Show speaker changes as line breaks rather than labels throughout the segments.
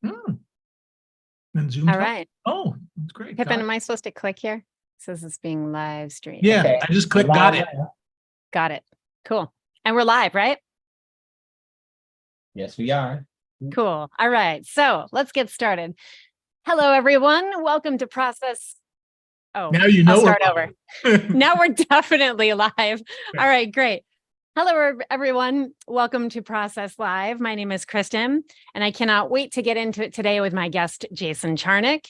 And Zoom.
All right.
Oh, that's great.
Pippin, am I supposed to click here? It says it's being live streamed.
Yeah, okay. I just clicked. Got it.
Got it. Cool. And we're live, right?
Yes, we are.
Cool. All right. So let's get started. Hello, everyone. Welcome to Process. Oh,
now you know.
I'll start over. Now we're definitely live. All right, great. Hello, everyone. Welcome to Process Live. My name is Kristen, and I cannot wait to get into it today with my guest, Jason Charnick.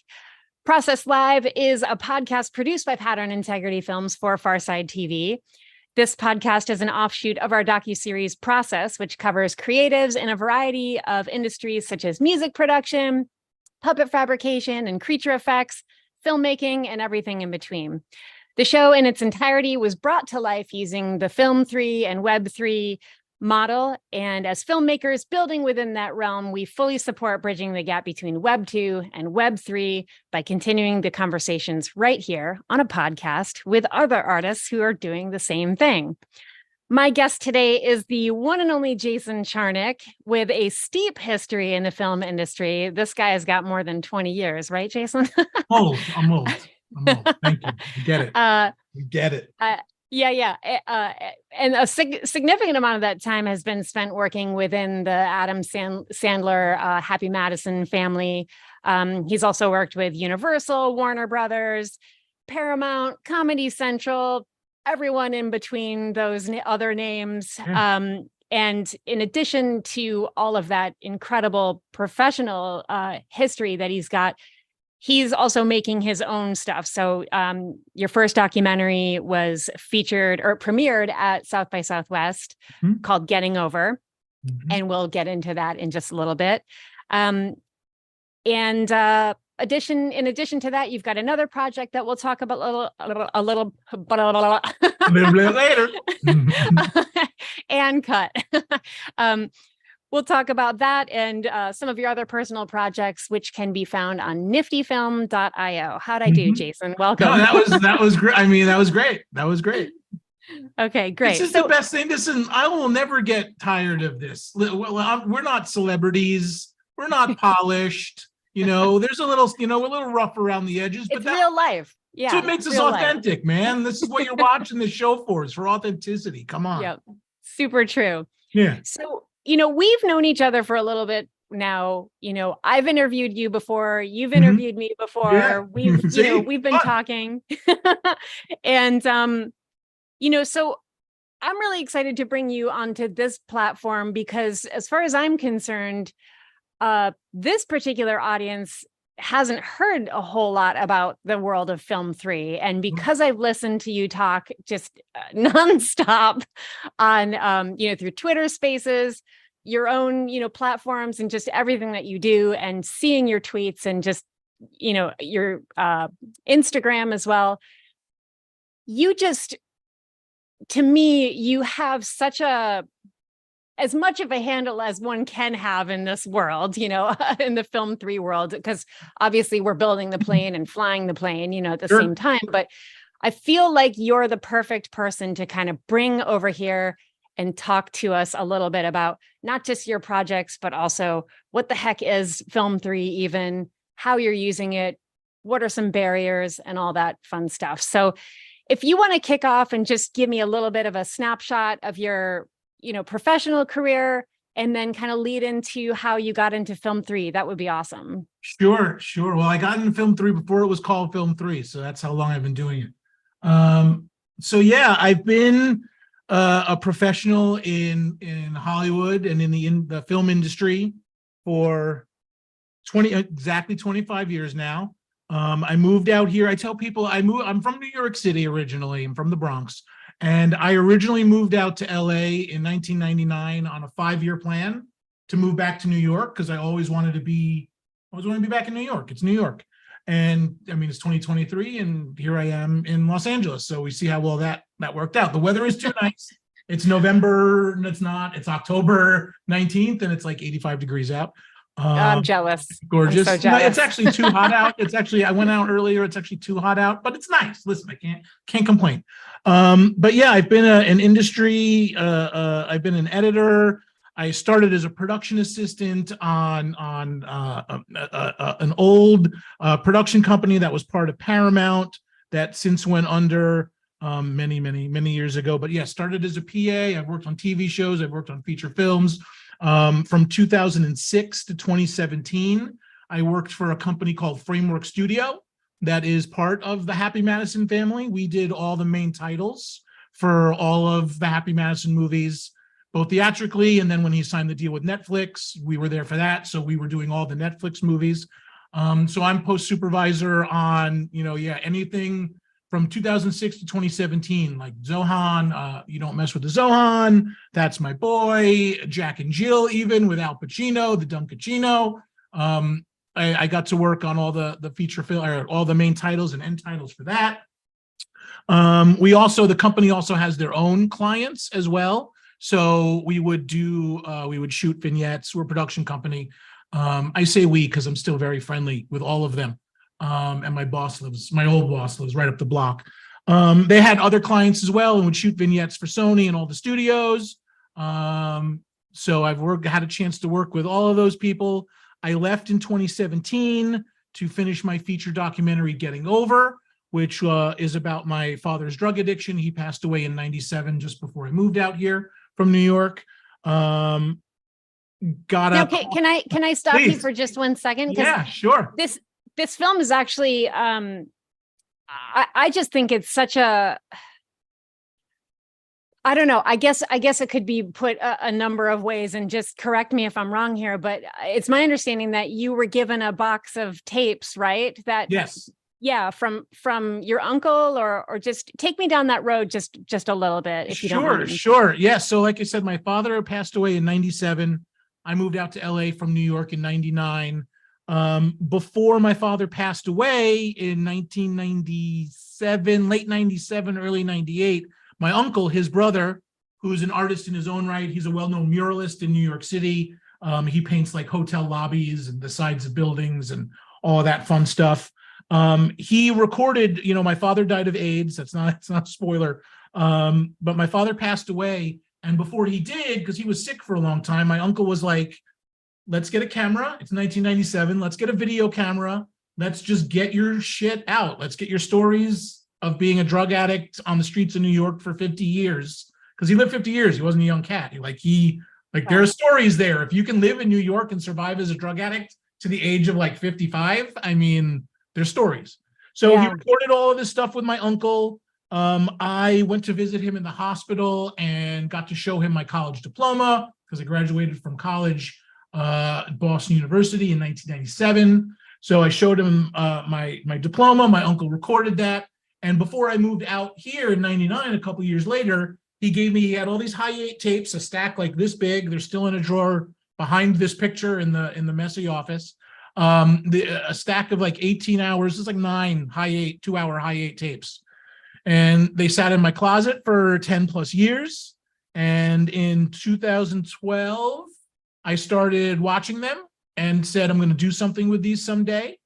Process Live is a podcast produced by Pattern Integrity Films for Pharcyde TV. This podcast is an offshoot of our docuseries Process, which covers creatives in a variety of industries such as music production, puppet fabrication, and creature effects, filmmaking, and everything in between. The show in its entirety was brought to life using the Film 3 and Web 3 model. And as filmmakers building within that realm, we fully support bridging the gap between Web 2 and Web 3 by continuing the conversations right here on a podcast with other artists who are doing the same thing. My guest today is the one and only Jason Charnick, with a steep history in the film industry. This guy has got more than 20 years, right, Jason?
I'm old. Thank you. You get it. You get it.
Yeah. And a significant amount of that time has been spent working within the Adam Sandler, Happy Madison family. He's also worked with Universal, Warner Brothers, Paramount, Comedy Central, everyone in between those other names. Yeah. And in addition to all of that incredible professional history that he's got, he's also making his own stuff. So your first documentary was featured or premiered at South by Southwest called Getting Over. And we'll get into that in just a little bit. In addition to that, you've got another project that we'll talk about a little
later.
And cut. We'll talk about that and some of your other personal projects, which can be found on niftyfilm.io. How'd I do, Jason? Welcome.
No, that was great. I mean, that was great.
Okay, great.
This is the best thing. I will never get tired of this. We're not celebrities. We're not polished. There's a little, we're a little rough around the edges. But
it's real life. Yeah.
That's what makes us authentic, man. This is what you're watching the show for. It's for authenticity. Come on.
Yep. Super true.
Yeah.
So, we've known each other for a little bit now. I've interviewed you before. You've interviewed me before. Yeah. We've been talking. And, so I'm really excited to bring you onto this platform because as far as I'm concerned, this particular audience hasn't heard a whole lot about the world of Film 3. And because I've listened to you talk just nonstop on, through Twitter Spaces, your own, platforms and just everything that you do, and seeing your tweets and just, your Instagram as well. To me, you have as much of a handle as one can have in this world, in the Film 3 world, because obviously we're building the plane and flying the plane, at the same time. But I feel like you're the perfect person to kind of bring over here and talk to us a little bit about not just your projects, but also what the heck is Film 3 even, how you're using it, what are some barriers and all that fun stuff. So if you want to kick off and just give me a little bit of a snapshot of your professional career, and then kind of lead into how you got into Film 3, that would be awesome.
Sure. Well, I got into Film 3 before it was called Film 3, so that's how long I've been doing it. I've been a professional in Hollywood and in the film industry for exactly 25 years now. I moved out here. I tell people I'm from New York City originally. I'm from the Bronx. And I originally moved out to LA in 1999 on a 5-year plan to move back to New York because I always wanted to be back in New York. It's New York. And I mean, it's 2023 and here I am in Los Angeles. So we see how well that worked out. The weather is too nice. It's November, and it's October 19th and it's like 85 degrees out.
I'm jealous.
Gorgeous.
I'm so jealous.
No, it's actually too hot out. I went out earlier. It's actually too hot out, but it's nice. Listen, I can't complain. But yeah, I've been an industry. I've been an editor. I started as a production assistant on an old production company that was part of Paramount that since went under many years ago. But yeah, started as a PA. I've worked on TV shows. I've worked on feature films. From 2006 to 2017, I worked for a company called Framework Studio that is part of the Happy Madison family. We did all the main titles for all of the Happy Madison movies, both theatrically, and then when he signed the deal with Netflix, we were there for that. So we were doing all the Netflix movies. So I'm post supervisor on, anything from 2006 to 2017, like Zohan, You Don't Mess with the Zohan, That's My Boy, Jack and Jill, even with Al Pacino, the Dunkachino. I got to work on all the feature film, or all the main titles and end titles for that. The company also has their own clients as well. So we would shoot vignettes. We're a production company. I say we because I'm still very friendly with all of them. And my old boss lives right up the block. They had other clients as well and would shoot vignettes for Sony and all the studios. So I've had a chance to work with all of those people. I left in 2017 to finish my feature documentary, Getting Over, which is about my father's drug addiction. He passed away in '97, just before I moved out here from New York. Can
I stop
Please.
you for just 1 second?
Yeah, sure.
This film is actually, I just think it's such a, I don't know. I guess it could be put a number of ways, and just correct me if I'm wrong here, but it's my understanding that you were given a box of tapes, right?
Yes.
Yeah, from your uncle, or just take me down that road just a little bit, if you don't mind.
Sure. Yeah. So like I said, my father passed away in '97. I moved out to LA from New York in '99. Before my father passed away in 1997, late '97, early '98, my uncle, his brother, who's an artist in his own right, he's a well-known muralist in New York City. He paints like hotel lobbies and the sides of buildings and all that fun stuff. He recorded, my father died of AIDS. It's not a spoiler. But my father passed away. And before he did, because he was sick for a long time, my uncle was like, let's get a camera. It's 1997. Let's get a video camera. Let's just get your shit out. Let's get your stories of being a drug addict on the streets of New York for 50 years. Because he lived 50 years. He wasn't a young cat. There are stories there. If you can live in New York and survive as a drug addict to the age of like 55, I mean, there's stories. So he recorded all of this stuff with my uncle. I went to visit him in the hospital and got to show him my college diploma because I graduated from college at Boston University in 1997. So I showed him my diploma. My uncle recorded that. And before I moved out here in '99, a couple years later, he had all these Hi8 tapes, a stack like this big. They're still in a drawer behind this picture in the messy office. A stack of like 18 hours. It's like 9 Hi8, 2-hour Hi8 tapes. And they sat in my closet for 10 plus years. And in 2012, I started watching them and said, I'm going to do something with these someday.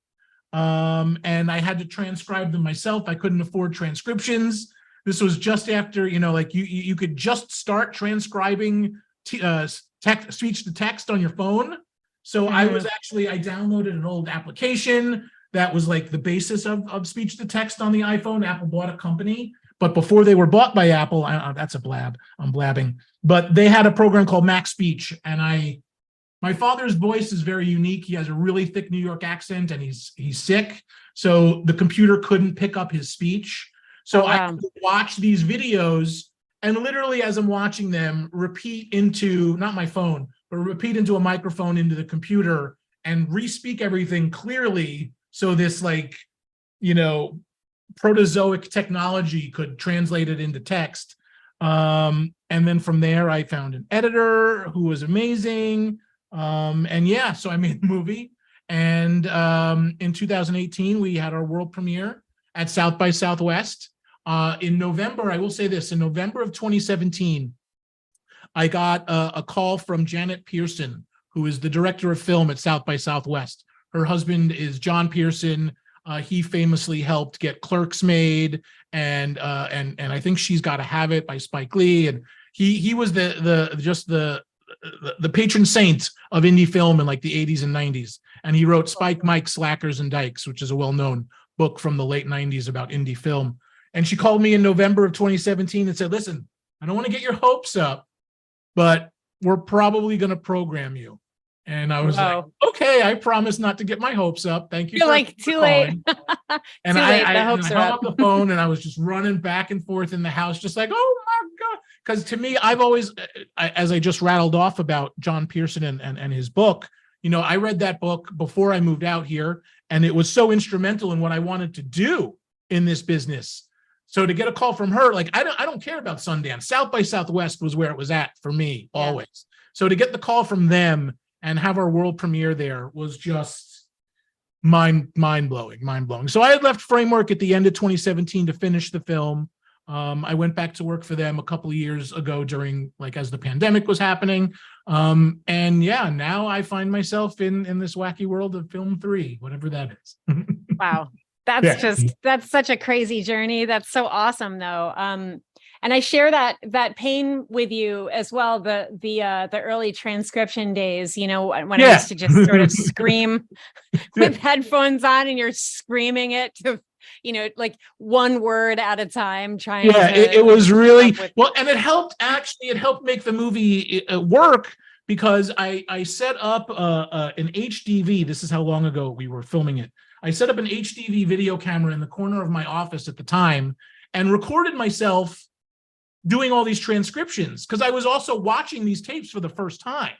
And I had to transcribe them myself. I couldn't afford transcriptions. This was just after, you could just start transcribing speech to text on your phone. So I downloaded an old application that was like the basis of speech to text on the iPhone. Apple bought a company, but before they were bought by Apple, that's a blab, I'm blabbing, but they had a program called Mac Speech. And my father's voice is very unique. He has a really thick New York accent and he's sick. So the computer couldn't pick up his speech. So I could watch these videos and literally as I'm watching them, repeat into, not my phone, but repeat into a microphone into the computer and re-speak everything clearly. So this protozoic technology could translate it into text. And then from there, I found an editor who was amazing. So I made the movie. And in 2018, we had our world premiere at South by Southwest. In November, I will say this, in November of 2017, I got a call from Janet Pearson, who is the director of film at South by Southwest. Her husband is John Pearson. He famously helped get Clerks made, and I think She's Gotta Have It by Spike Lee. And he was the the patron saint of indie film in like the 80s and 90s. And he wrote Spike, Mike, Slackers, and Dykes, which is a well-known book from the late 90s about indie film. And she called me in November of 2017 and said, listen, I don't want to get your hopes up, but we're probably going to program you. And I was like, okay, I promise not to get my hopes up. Thank you.
You're like, too late.
And
Too late. The hopes
I
are
hung
up.
up the phone and I was just running back and forth in the house, just like, oh my God. Because to me, I've always, as I just rattled off about John Pearson and his book, you know, I read that book before I moved out here, and it was so instrumental in what I wanted to do in this business. So to get a call from her, like, I don't care about Sundance. South by Southwest was where it was at for me, always. So to get the call from them and have our world premiere there was just mind-blowing. So I had left Framework at the end of 2017 to finish the film. I went back to work for them a couple of years ago during, like, as the pandemic was happening. And yeah, now I find myself in this wacky world of Film 3, whatever that is.
Wow. That's such a crazy journey. That's so awesome though. And I share that pain with you as well. The early transcription days, you know, when I used to just sort of scream with headphones on, and you're screaming it to, you know, like one word at a time, trying to.
It was really well, and it helped make the movie work, because I set up an HDV. This is how long ago we were filming it. I set up an HDV video camera in the corner of my office at the time and recorded myself doing all these transcriptions, because I was also watching these tapes for the first time.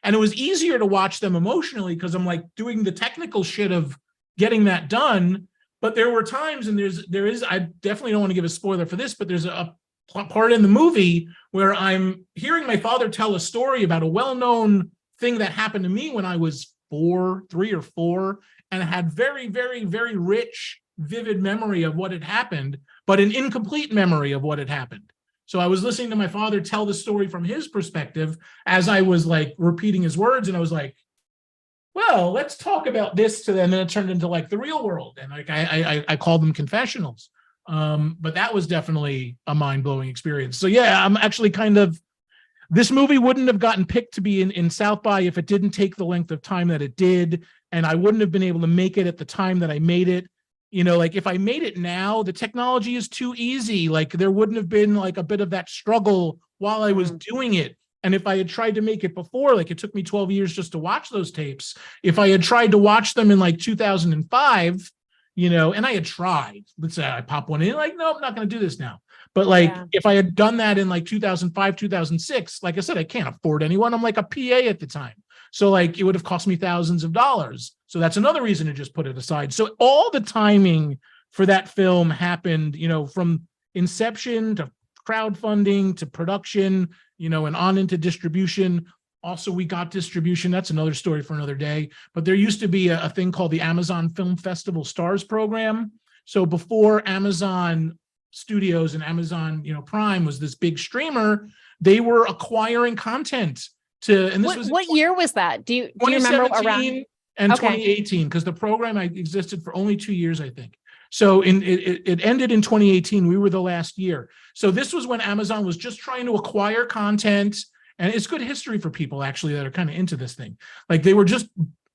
And it was easier to watch them emotionally because I'm like doing the technical shit of getting that done. But there were times, and there is, I definitely don't want to give a spoiler for this, but there's a part in the movie where I'm hearing my father tell a story about a well-known thing that happened to me when I was 3 or 4, and I had very, very, very rich, vivid memory of what had happened, but an incomplete memory of what had happened. So I was listening to my father tell the story from his perspective as I was like repeating his words, and I was like, well, let's talk about this to them. And then it turned into like the real world. And like I called them confessionals. But that was definitely a mind-blowing experience. So yeah, I'm actually this movie wouldn't have gotten picked to be in South by if it didn't take the length of time that it did. And I wouldn't have been able to make it at the time that I made it. You know, like if I made it now, the technology is too easy. Like there wouldn't have been like a bit of that struggle while I was doing it. And if I had tried to make it before, like it took me 12 years just to watch those tapes. If I had tried to watch them in like 2005, you know, and I had tried, let's say I pop one in, like, no, I'm not going to do this now. But like, if I had done that in like 2005, 2006, like I said, I can't afford anyone. I'm like a PA at the time. So like, it would have cost me thousands of dollars. So that's another reason to just put it aside. So all the timing for that film happened, you know, from inception to crowdfunding to production, you know, and on into distribution. Also, we got distribution. That's another story for another day. But there used to be a thing called the Amazon Film Festival Stars Program. So before Amazon Studios and Amazon, you know, Prime was this big streamer, they were acquiring content to. And this was
what year was that? Do you remember around?
And 2018, because the program existed for only 2 years, I think. So it ended in 2018. We were the last year. So this was when Amazon was just trying to acquire content. And it's good history for people actually that are kind of into this thing. Like they were just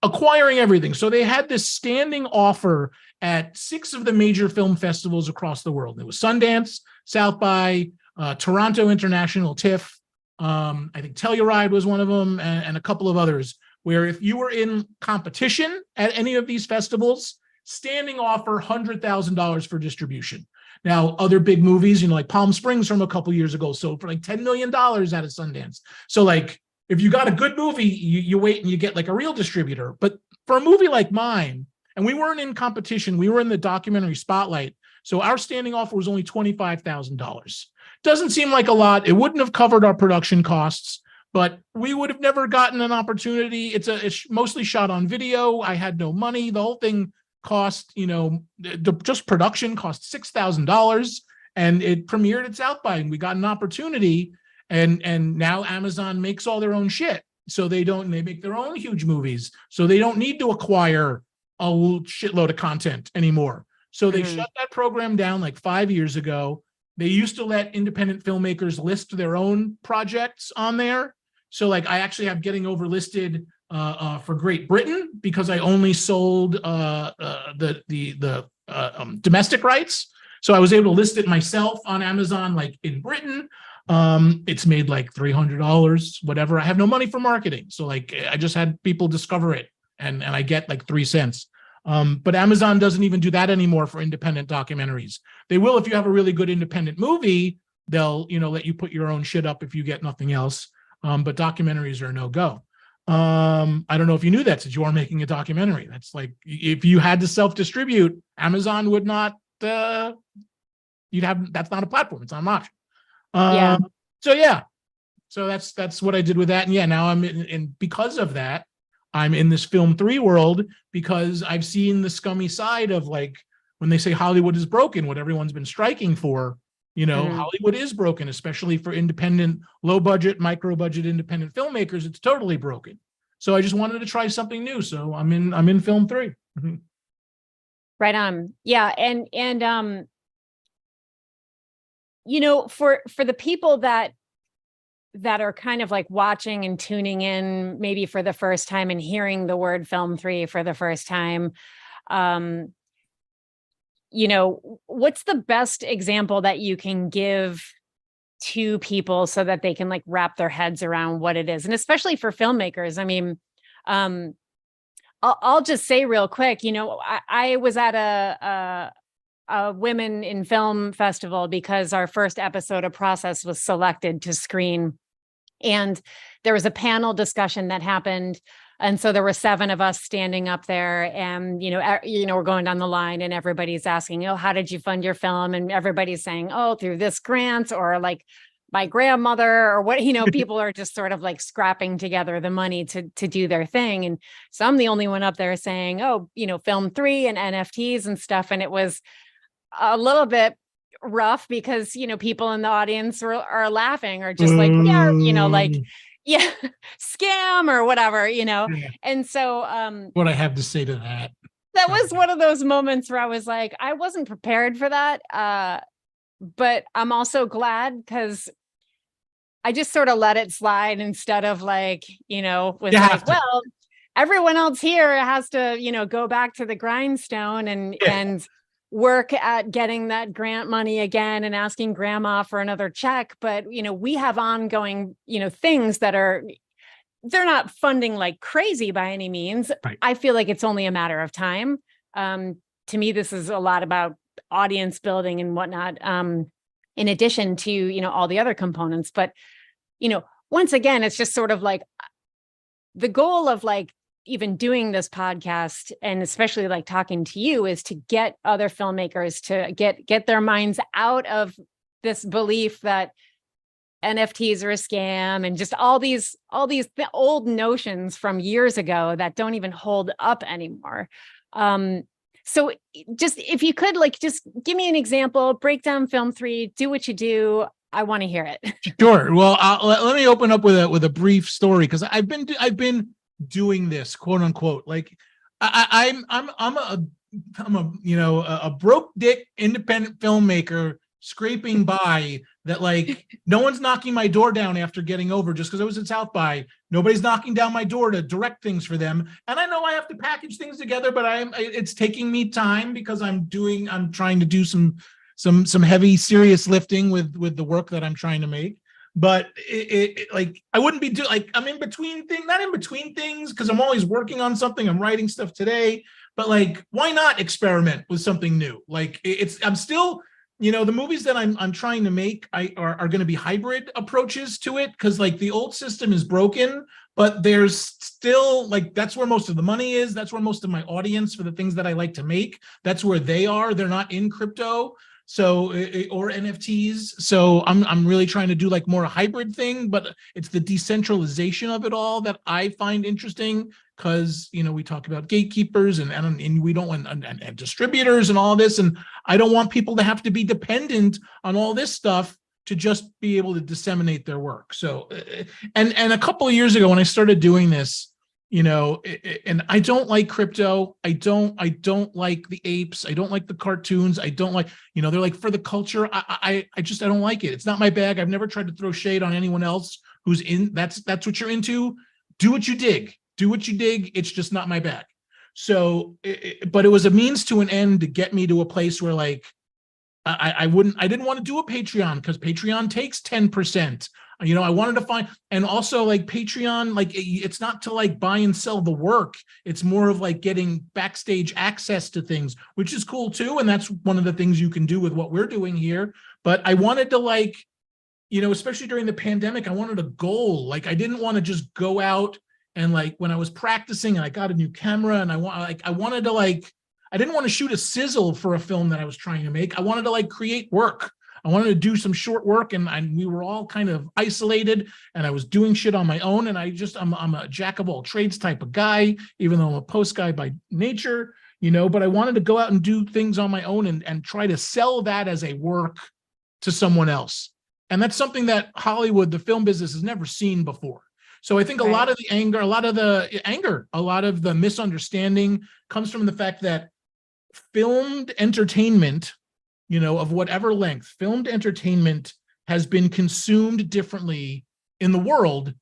acquiring everything. So they had this standing offer at 6 of the major film festivals across the world. It was Sundance, South by, Toronto International TIFF. I think Telluride was one of them, and a couple of others, where if you were in competition at any of these festivals, standing offer $100,000 for distribution. Now, other big movies, you know, like Palm Springs from a couple years ago, sold for like $10 million out of Sundance. So like, if you got a good movie, you wait and you get like a real distributor. But for a movie like mine, and we weren't in competition, we were in the documentary spotlight. So our standing offer was only $25,000. Doesn't seem like a lot. It wouldn't have covered our production costs, but we would have never gotten an opportunity. It's mostly shot on video. I had no money. The whole thing cost, you know, just production cost $6,000, and it premiered at South by, and we got an opportunity. And now Amazon makes all their own shit. So they make their own huge movies. So they don't need to acquire a shitload of content anymore. So they shut that program down like 5 years ago. They used to let independent filmmakers list their own projects on there. So like I actually have getting over listed for Great Britain because I only sold the domestic rights. So I was able to list it myself on Amazon, like in Britain. It's made like $300, whatever. I have no money for marketing. So like I just had people discover it and I get like 3 cents. But Amazon doesn't even do that anymore for independent documentaries. They will if you have a really good independent movie. They'll, let you put your own shit up if you get nothing else. But documentaries are a no-go. I don't know if you knew that since you are making a documentary. That's like if you had to self-distribute, Amazon would not. That's not a platform. It's not an option.
Yeah.
So that's what I did with that. And yeah, now I'm in because of that. I'm in this film 3 world because I've seen the scummy side of like when they say Hollywood is broken, what everyone's been striking for, Hollywood is broken, especially for independent, low budget, micro budget, independent filmmakers. It's totally broken. So I just wanted to try something new. So I'm in film 3.
Right on. Yeah. And for the people that are kind of like watching and tuning in maybe for the first time and hearing the word film 3 for the first time, what's the best example that you can give to people so that they can like wrap their heads around what it is? And especially for filmmakers. I mean, I'll just say real quick, I was at a Women in Film festival because our first episode of Process was selected to screen. And there was a panel discussion that happened. And so there were 7 of us standing up there and, we're going down the line and everybody's asking, how did you fund your film? And everybody's saying, through this grant or like my grandmother or what, people are just sort of like scrapping together the money to do their thing. And so I'm the only one up there saying, film 3 and NFTs and stuff. And it was a little bit rough because, people in the audience are laughing or just like, yeah, scam or whatever,
Yeah.
And so,
what I have to say to that.
That was one of those moments where I was like, I wasn't prepared for that. But I'm also glad because I just sort of let it slide instead of like, was like, well, everyone else here has to, go back to the grindstone and work at getting that grant money again and asking grandma for another check. But, we have ongoing, things that they're not funding like crazy by any means.
Right.
I feel like it's only a matter of time. To me, this is a lot about audience building and whatnot, in addition to, all the other components. But, once again, it's just sort of like the goal of like even doing this podcast and especially like talking to you is to get other filmmakers to get their minds out of this belief that NFTs are a scam and just all these old notions from years ago that don't even hold up anymore. So just if you could like just give me an example, break down film 3, do what you do. I want to hear it.
Sure. Well, let me open up with a brief story because I've been doing this, quote unquote. Like I'm a broke dick independent filmmaker scraping by that. Like no one's knocking my door down after getting over just because I was at South by. Nobody's knocking down my door to direct things for them. And I know I have to package things together, but it's taking me time because I'm trying to do some heavy, serious lifting with the work that I'm trying to make. But like I wouldn't be I'm in between things, not in between things because I'm always working on something. I'm writing stuff today, but like, why not experiment with something new? Like I'm still, the movies that I'm trying to make are going to be hybrid approaches to it because like the old system is broken, but there's still like, that's where most of the money is. That's where most of my audience for the things that I like to make, that's where they are. They're not in crypto. So, or NFTs. So I'm really trying to do like more a hybrid thing, but it's the decentralization of it all that I find interesting because, we talk about gatekeepers and we don't want and distributors and all this. And I don't want people to have to be dependent on all this stuff to just be able to disseminate their work. So, and a couple of years ago when I started doing this, and I don't like crypto. I don't like the apes. I don't like the cartoons. I don't like, they're like for the culture. I don't like it. It's not my bag. I've never tried to throw shade on anyone else who's in, that's what you're into, do what you dig. Do what you dig. It's just not my bag. So, but it was a means to an end to get me to a place where like, I didn't want to do a Patreon because Patreon takes 10%. You know, I wanted to find, and also like Patreon, like it's not to like buy and sell the work. It's more of like getting backstage access to things, which is cool too. And that's one of the things you can do with what we're doing here. But I wanted to like, you know, especially during the pandemic, I wanted a goal. Like I didn't want to just go out and like when I was practicing and I got a new camera and I wanted to like, I didn't want to shoot a sizzle for a film that I was trying to make. I wanted to like create work. I wanted to do some short work, and we were all kind of isolated, and I was doing shit on my own. And I'm a jack of all trades type of guy, even though I'm a post guy by nature, you know, but I wanted to go out and do things on my own and try to sell that as a work to someone else. And that's something that Hollywood, the film business, has never seen before. So I think a lot of the anger, a lot of the misunderstanding comes from the fact that filmed entertainment, you know, of whatever length, filmed entertainment has been consumed differently in the world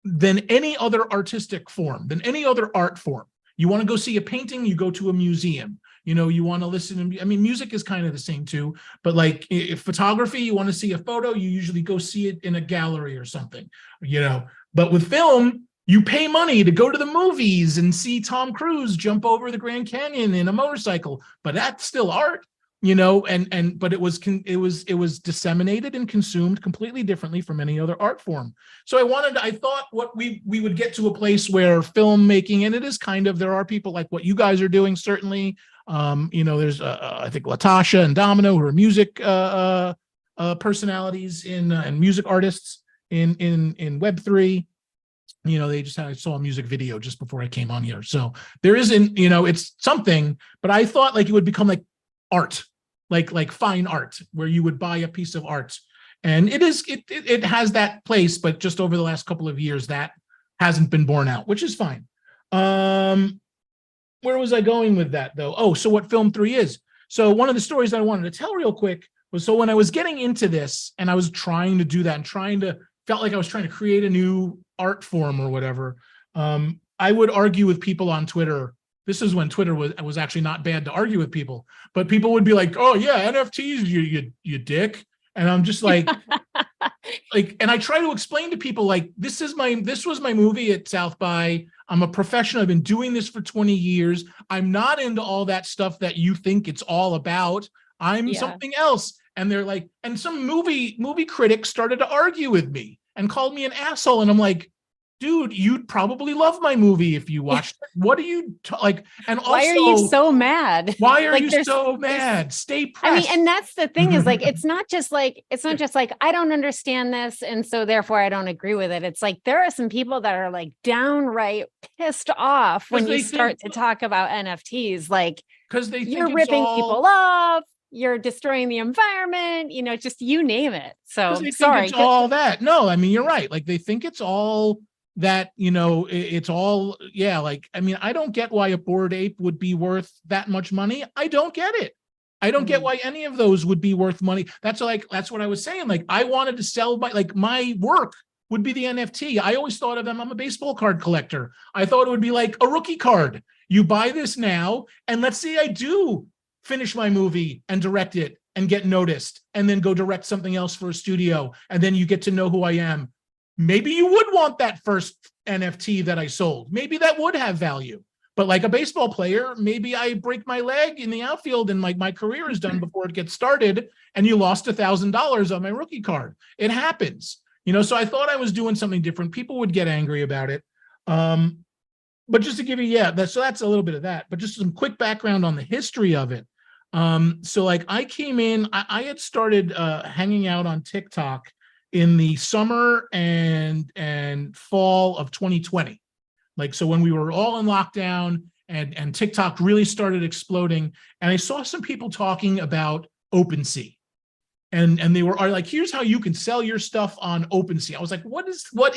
than any other artistic form, than any other art form. You want to go see a painting, you go to a museum. You know, you want to listen to, I mean, music is kind of the same too, but like if photography, you want to see a photo, you usually go see it in a gallery or something, you know. But with film, you pay money to go to the movies and see Tom Cruise jump over the Grand Canyon in a motorcycle, but that's still art. You know, but it was disseminated and consumed completely differently from any other art form. So I thought what we would get to a place where filmmaking, and it is kind of, there are people like what you guys are doing, certainly. You know, there's I think Latasha and Domino, who are music personalities and music artists in Web3. You know, I saw a music video just before I came on here. So there isn't, you know, it's something, but I thought like it would become like art, like fine art, where you would buy a piece of art. And it has that place, but just over the last couple of years, that hasn't been borne out, which is fine. Where was I going with that though? Oh, so what Film 3 is. So one of the stories that I wanted to tell real quick was, so when I was getting into this and I was trying to do that and felt like I was trying to create a new art form or whatever, I would argue with people on Twitter. This is when Twitter was actually not bad to argue with people, but people would be like, "Oh yeah, NFTs, you dick," and I'm just like, and I try to explain to people like, this was my movie at South by. I'm a professional. I've been doing this for 20 years. I'm not into all that stuff that you think it's all about. I'm something else. And they're like, and some movie critics started to argue with me and called me an asshole, and I'm like, dude, you'd probably love my movie if you watched it. What are you like? And also,
why are you so mad?
Why are you so mad? Stay pressed.
I mean, and that's the thing is like, it's not just like I don't understand this, and so therefore I don't agree with it. It's like there are some people that are like downright pissed off when you start to talk about NFTs, like because you're ripping people off. You're destroying the environment, you know, just you name it. So sorry. It's
all that. No, I mean, you're right. Like they think it's all that, you know, it's all, yeah. Like, I mean, I don't get why a Bored Ape would be worth that much money. I don't get it. I don't get why any of those would be worth money. That's what I was saying. Like I wanted to sell my work would be the NFT. I always thought of them. I'm a baseball card collector. I thought it would be like a rookie card. You buy this now, and let's say I do finish my movie and direct it and get noticed and then go direct something else for a studio. And then you get to know who I am. Maybe you would want that first NFT that I sold. Maybe that would have value. But like a baseball player, maybe I break my leg in the outfield and like my career is done before it gets started and you lost $1,000 on my rookie card. It happens, you know? So I thought I was doing something different. People would get angry about it. But just to give you, so that's a little bit of that, but just some quick background on the history of it. So like I came in, I had started hanging out on TikTok in the summer and fall of 2020. Like, so when we were all in lockdown and TikTok really started exploding, and I saw some people talking about OpenSea. And they were like, here's how you can sell your stuff on OpenSea. I was like, what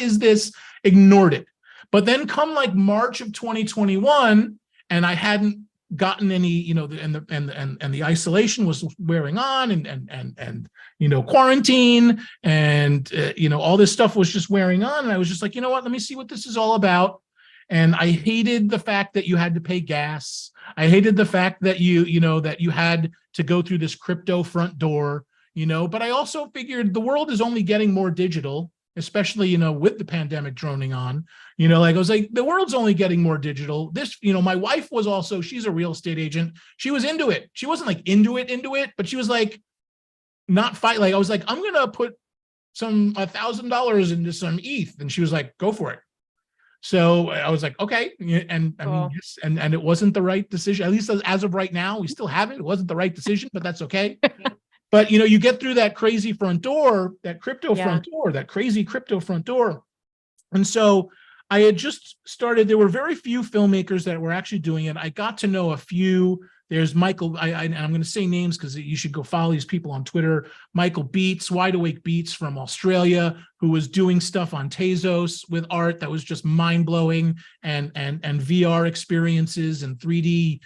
is this? Ignored it. But then come like March of 2021, and I hadn't gotten any, you know, and the isolation was wearing on, and you know, quarantine, and you know, all this stuff was just wearing on, and I was just like, you know what, let me see what this is all about. And I hated the fact that you had to pay gas. I hated the fact that you know, that you had to go through this crypto front door, you know, but I also figured the world is only getting more digital, especially, you know, with the pandemic droning on, you know, like I was like, the world's only getting more digital. This, you know, my wife was also, she's a real estate agent. She was into it. She wasn't like into it, but she was like, not fight. Like, I was like, I'm going to put some $1,000 into some ETH. And she was like, go for it. So I was like, okay. And I mean, yes, and it wasn't the right decision, at least as of right now. We still have it. It wasn't the right decision, but that's okay. But, you know, you get through that crazy front door, that crypto front door, that crazy crypto front door. And so I had just started, there were very few filmmakers that were actually doing it. I got to know a few. There's Michael, and I'm going to say names because you should go follow these people on Twitter. Michael Beats, Wide Awake Beats from Australia, who was doing stuff on Tezos with art that was just mind-blowing, and VR experiences and 3D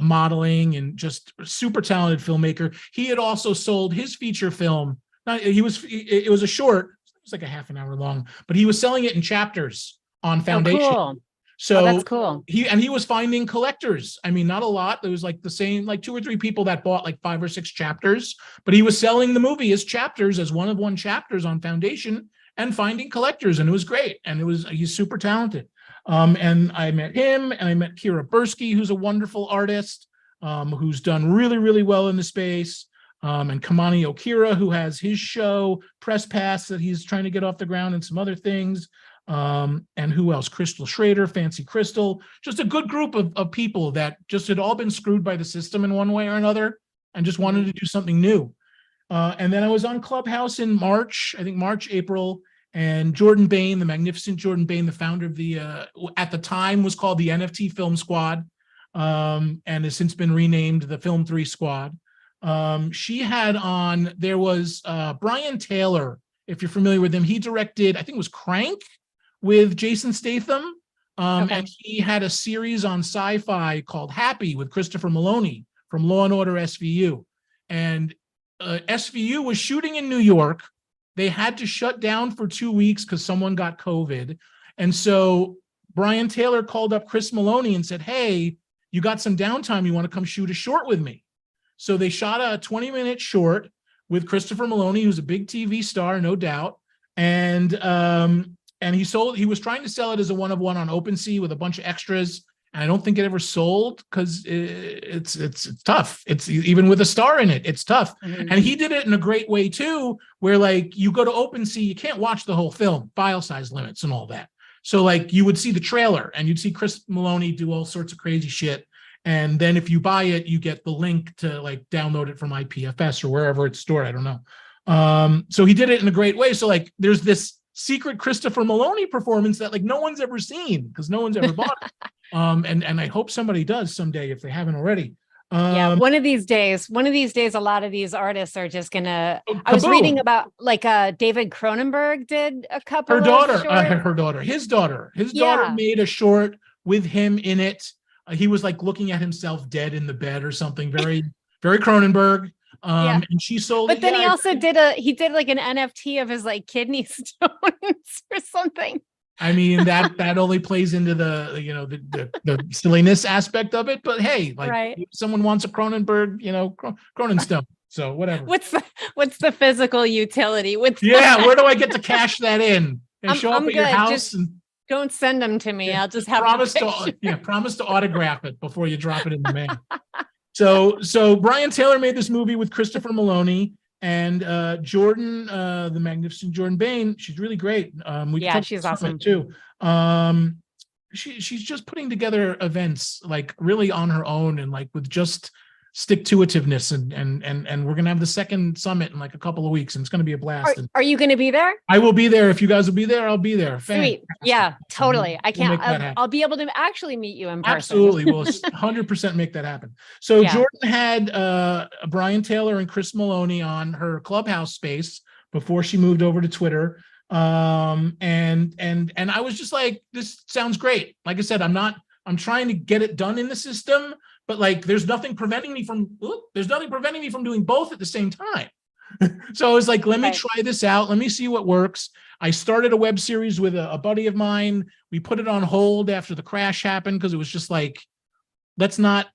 modeling, and just super talented filmmaker. He had also sold his feature film. It was a short, it was like a half an hour long, but he was selling it in chapters on Foundation.
Oh, cool.
So
that's cool.
He was finding collectors. I mean, not a lot. There was like the same, like 2 or 3 people that bought like 5 or 6 chapters, but he was selling the movie as chapters, as one of 1 chapters on Foundation, and finding collectors. And it was great. And he's super talented. And I met him, and I met Kira Bursky, who's a wonderful artist, who's done really, really well in the space. And Kamani Okira, who has his show Press Pass that he's trying to get off the ground, and some other things. And who else? Crystal Schrader, Fancy Crystal, just a good group of people that just had all been screwed by the system in one way or another, and just wanted to do something new. And then I was on Clubhouse in March, I think March, April, and Jordan Bain, the magnificent Jordan Bain, the founder of the, at the time was called the NFT Film Squad, and has since been renamed the Film 3 Squad. She had on, there was Brian Taylor, if you're familiar with him. He directed, I think it was Crank with Jason Statham. And he had a series on Sci-Fi called Happy with Christopher Maloney from Law & Order SVU. And SVU was shooting in New York. They had to shut down for 2 weeks because someone got COVID. And so Brian Taylor called up Chris Maloney and said, hey, you got some downtime, you want to come shoot a short with me? So they shot a 20-minute short with Christopher Maloney, who's a big TV star, no doubt. And he was trying to sell it as a 1-of-1 on OpenSea with a bunch of extras. And I don't think it ever sold because it's tough. It's even with a star in it, it's tough. Mm-hmm. And he did it in a great way too, where like you go to OpenSea, you can't watch the whole film, file size limits and all that. So like you would see the trailer and you'd see Chris Maloney do all sorts of crazy shit. And then if you buy it, you get the link to like download it from IPFS or wherever it's stored. I don't know. So he did it in a great way. So like there's this secret Christopher Maloney performance that like no one's ever seen because no one's ever bought it. And I hope somebody does someday if they haven't already.
Yeah, one of these days, a lot of these artists are just gonna. I was reading about like David Cronenberg did a couple.
His daughter made a short with him in it. He was like looking at himself dead in the bed or something. Very, very Cronenberg. And she sold
but it. But then he also did like an NFT of his like kidney stones or something.
I mean, that only plays into the, you know, the silliness aspect of it. But hey, like if someone wants a Cronenberg, you know, Cronenstone. So whatever.
What's the physical utility? Where
do I get to cash that in? And show up at your house
just
and
don't send them to me. I'll just have
promise to autograph it before you drop it in the mail. So Brian Taylor made this movie with Christopher Maloney. And Jordan, the magnificent Jordan Bain, she's really great.
She's awesome
too. She's just putting together events like really on her own and like with just stick-to-itiveness, and we're gonna have the second summit in like a couple of weeks, and it's gonna be a blast.
Are you gonna be there?
I will be there. If you guys will be there, I'll be there.
Sweet. Yeah, totally. I can't. I'll be able to actually meet you in person.
Absolutely. We'll 100% make that happen. So Jordan had Brian Taylor and Chris Maloney on her Clubhouse space before she moved over to Twitter. And I was just like, this sounds great. Like I said, I'm not I'm trying to get it done in the system, but like, there's nothing preventing me from doing both at the same time. So I was like, let me try this out. Let me see what works. I started a web series with a buddy of mine. We put it on hold after the crash happened because it was just like, let's not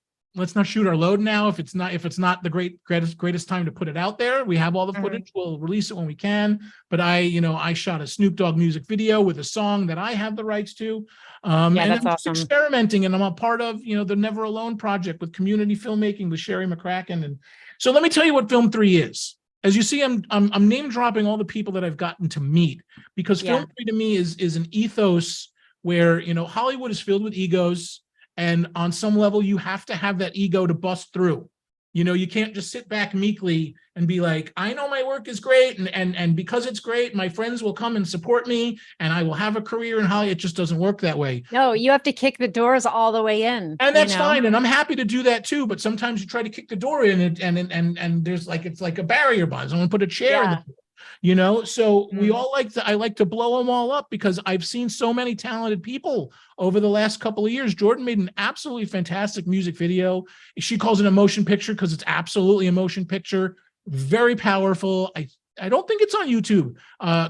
shoot our load now. If it's not the greatest time to put it out there. We have all the footage. We'll release it when we can. But I shot a Snoop Dogg music video with a song that I have the rights to. And
that's
I'm
awesome.
experimenting, and I'm a part of, the Never Alone project with community filmmaking with Sherry McCracken. And so let me tell you what Film 3 is. As you see, I'm name dropping all the people that I've gotten to meet, because Film 3 to me is an ethos where, Hollywood is filled with egos. And on some level, you have to have that ego to bust through. You can't just sit back meekly and be like, I know my work is great. And because it's great, my friends will come and support me and I will have a career in Hollywood. It just doesn't work that way.
No, you have to kick the doors all the way in.
And that's fine. And I'm happy to do that too. But sometimes you try to kick the door in and there's like, it's like a barrier buzz. I'm going to put a chair in the door. So I like to blow them all up, because I've seen so many talented people over the last couple of years. Jordan made an absolutely fantastic music video. She calls it a motion picture because it's absolutely a motion picture. Very powerful. I don't think it's on YouTube.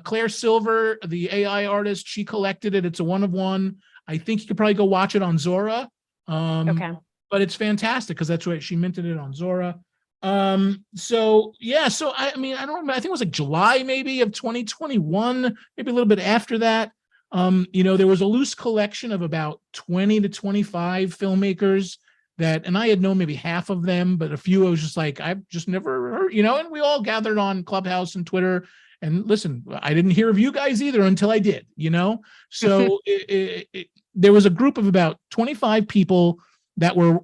Claire Silver, the AI artist, she collected it. It's a 1-of-1. I think you could probably go watch it on Zora. But it's fantastic because that's right. She minted it on Zora. So I mean, I don't remember. I think it was like July maybe of 2021, maybe a little bit after that. There was a loose collection of about 20 to 25 filmmakers and I had known maybe half of them, but a few I was just like, I've just never heard, and we all gathered on Clubhouse and Twitter. And listen, I didn't hear of you guys either until I did, So there was a group of about 25 people that were,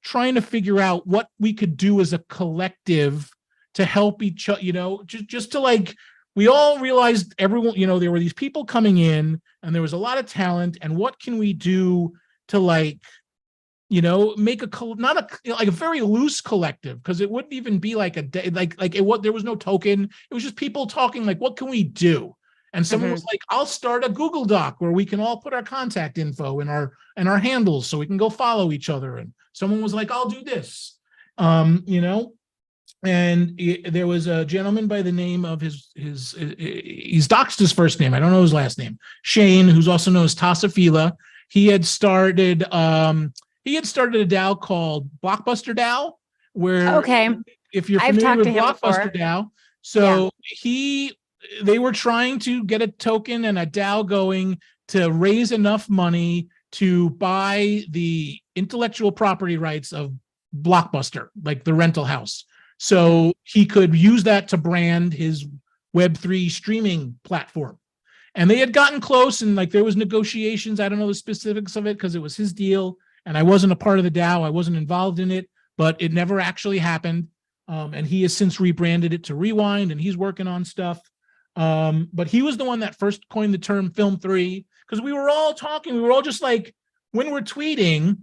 trying to figure out what we could do as a collective to help each other, just to like, we all realized everyone, there were these people coming in and there was a lot of talent, and what can we do to like, make a very loose collective, because it wouldn't even be like a day, there was no token. It was just people talking like, what can we do? And someone was like, I'll start a Google Doc where we can all put our contact info and our handles so we can go follow each other. And someone was like, I'll do this, and there was a gentleman by the name of he's doxed his first name. I don't know his last name. Shane, who's also known as Tassafila. He had started a DAO called Blockbuster DAO, where if you're familiar with Blockbuster DAO, so they were trying to get a token and a DAO going to raise enough money to buy the intellectual property rights of Blockbuster, like the rental house. So he could use that to brand his Web3 streaming platform. And they had gotten close, and like there was negotiations. I don't know the specifics of it because it was his deal and I wasn't a part of the DAO. I wasn't involved in it, but it never actually happened. And he has since rebranded it to Rewind, and he's working on stuff. But he was the one that first coined the term Film 3, because we were all just like, when we're tweeting,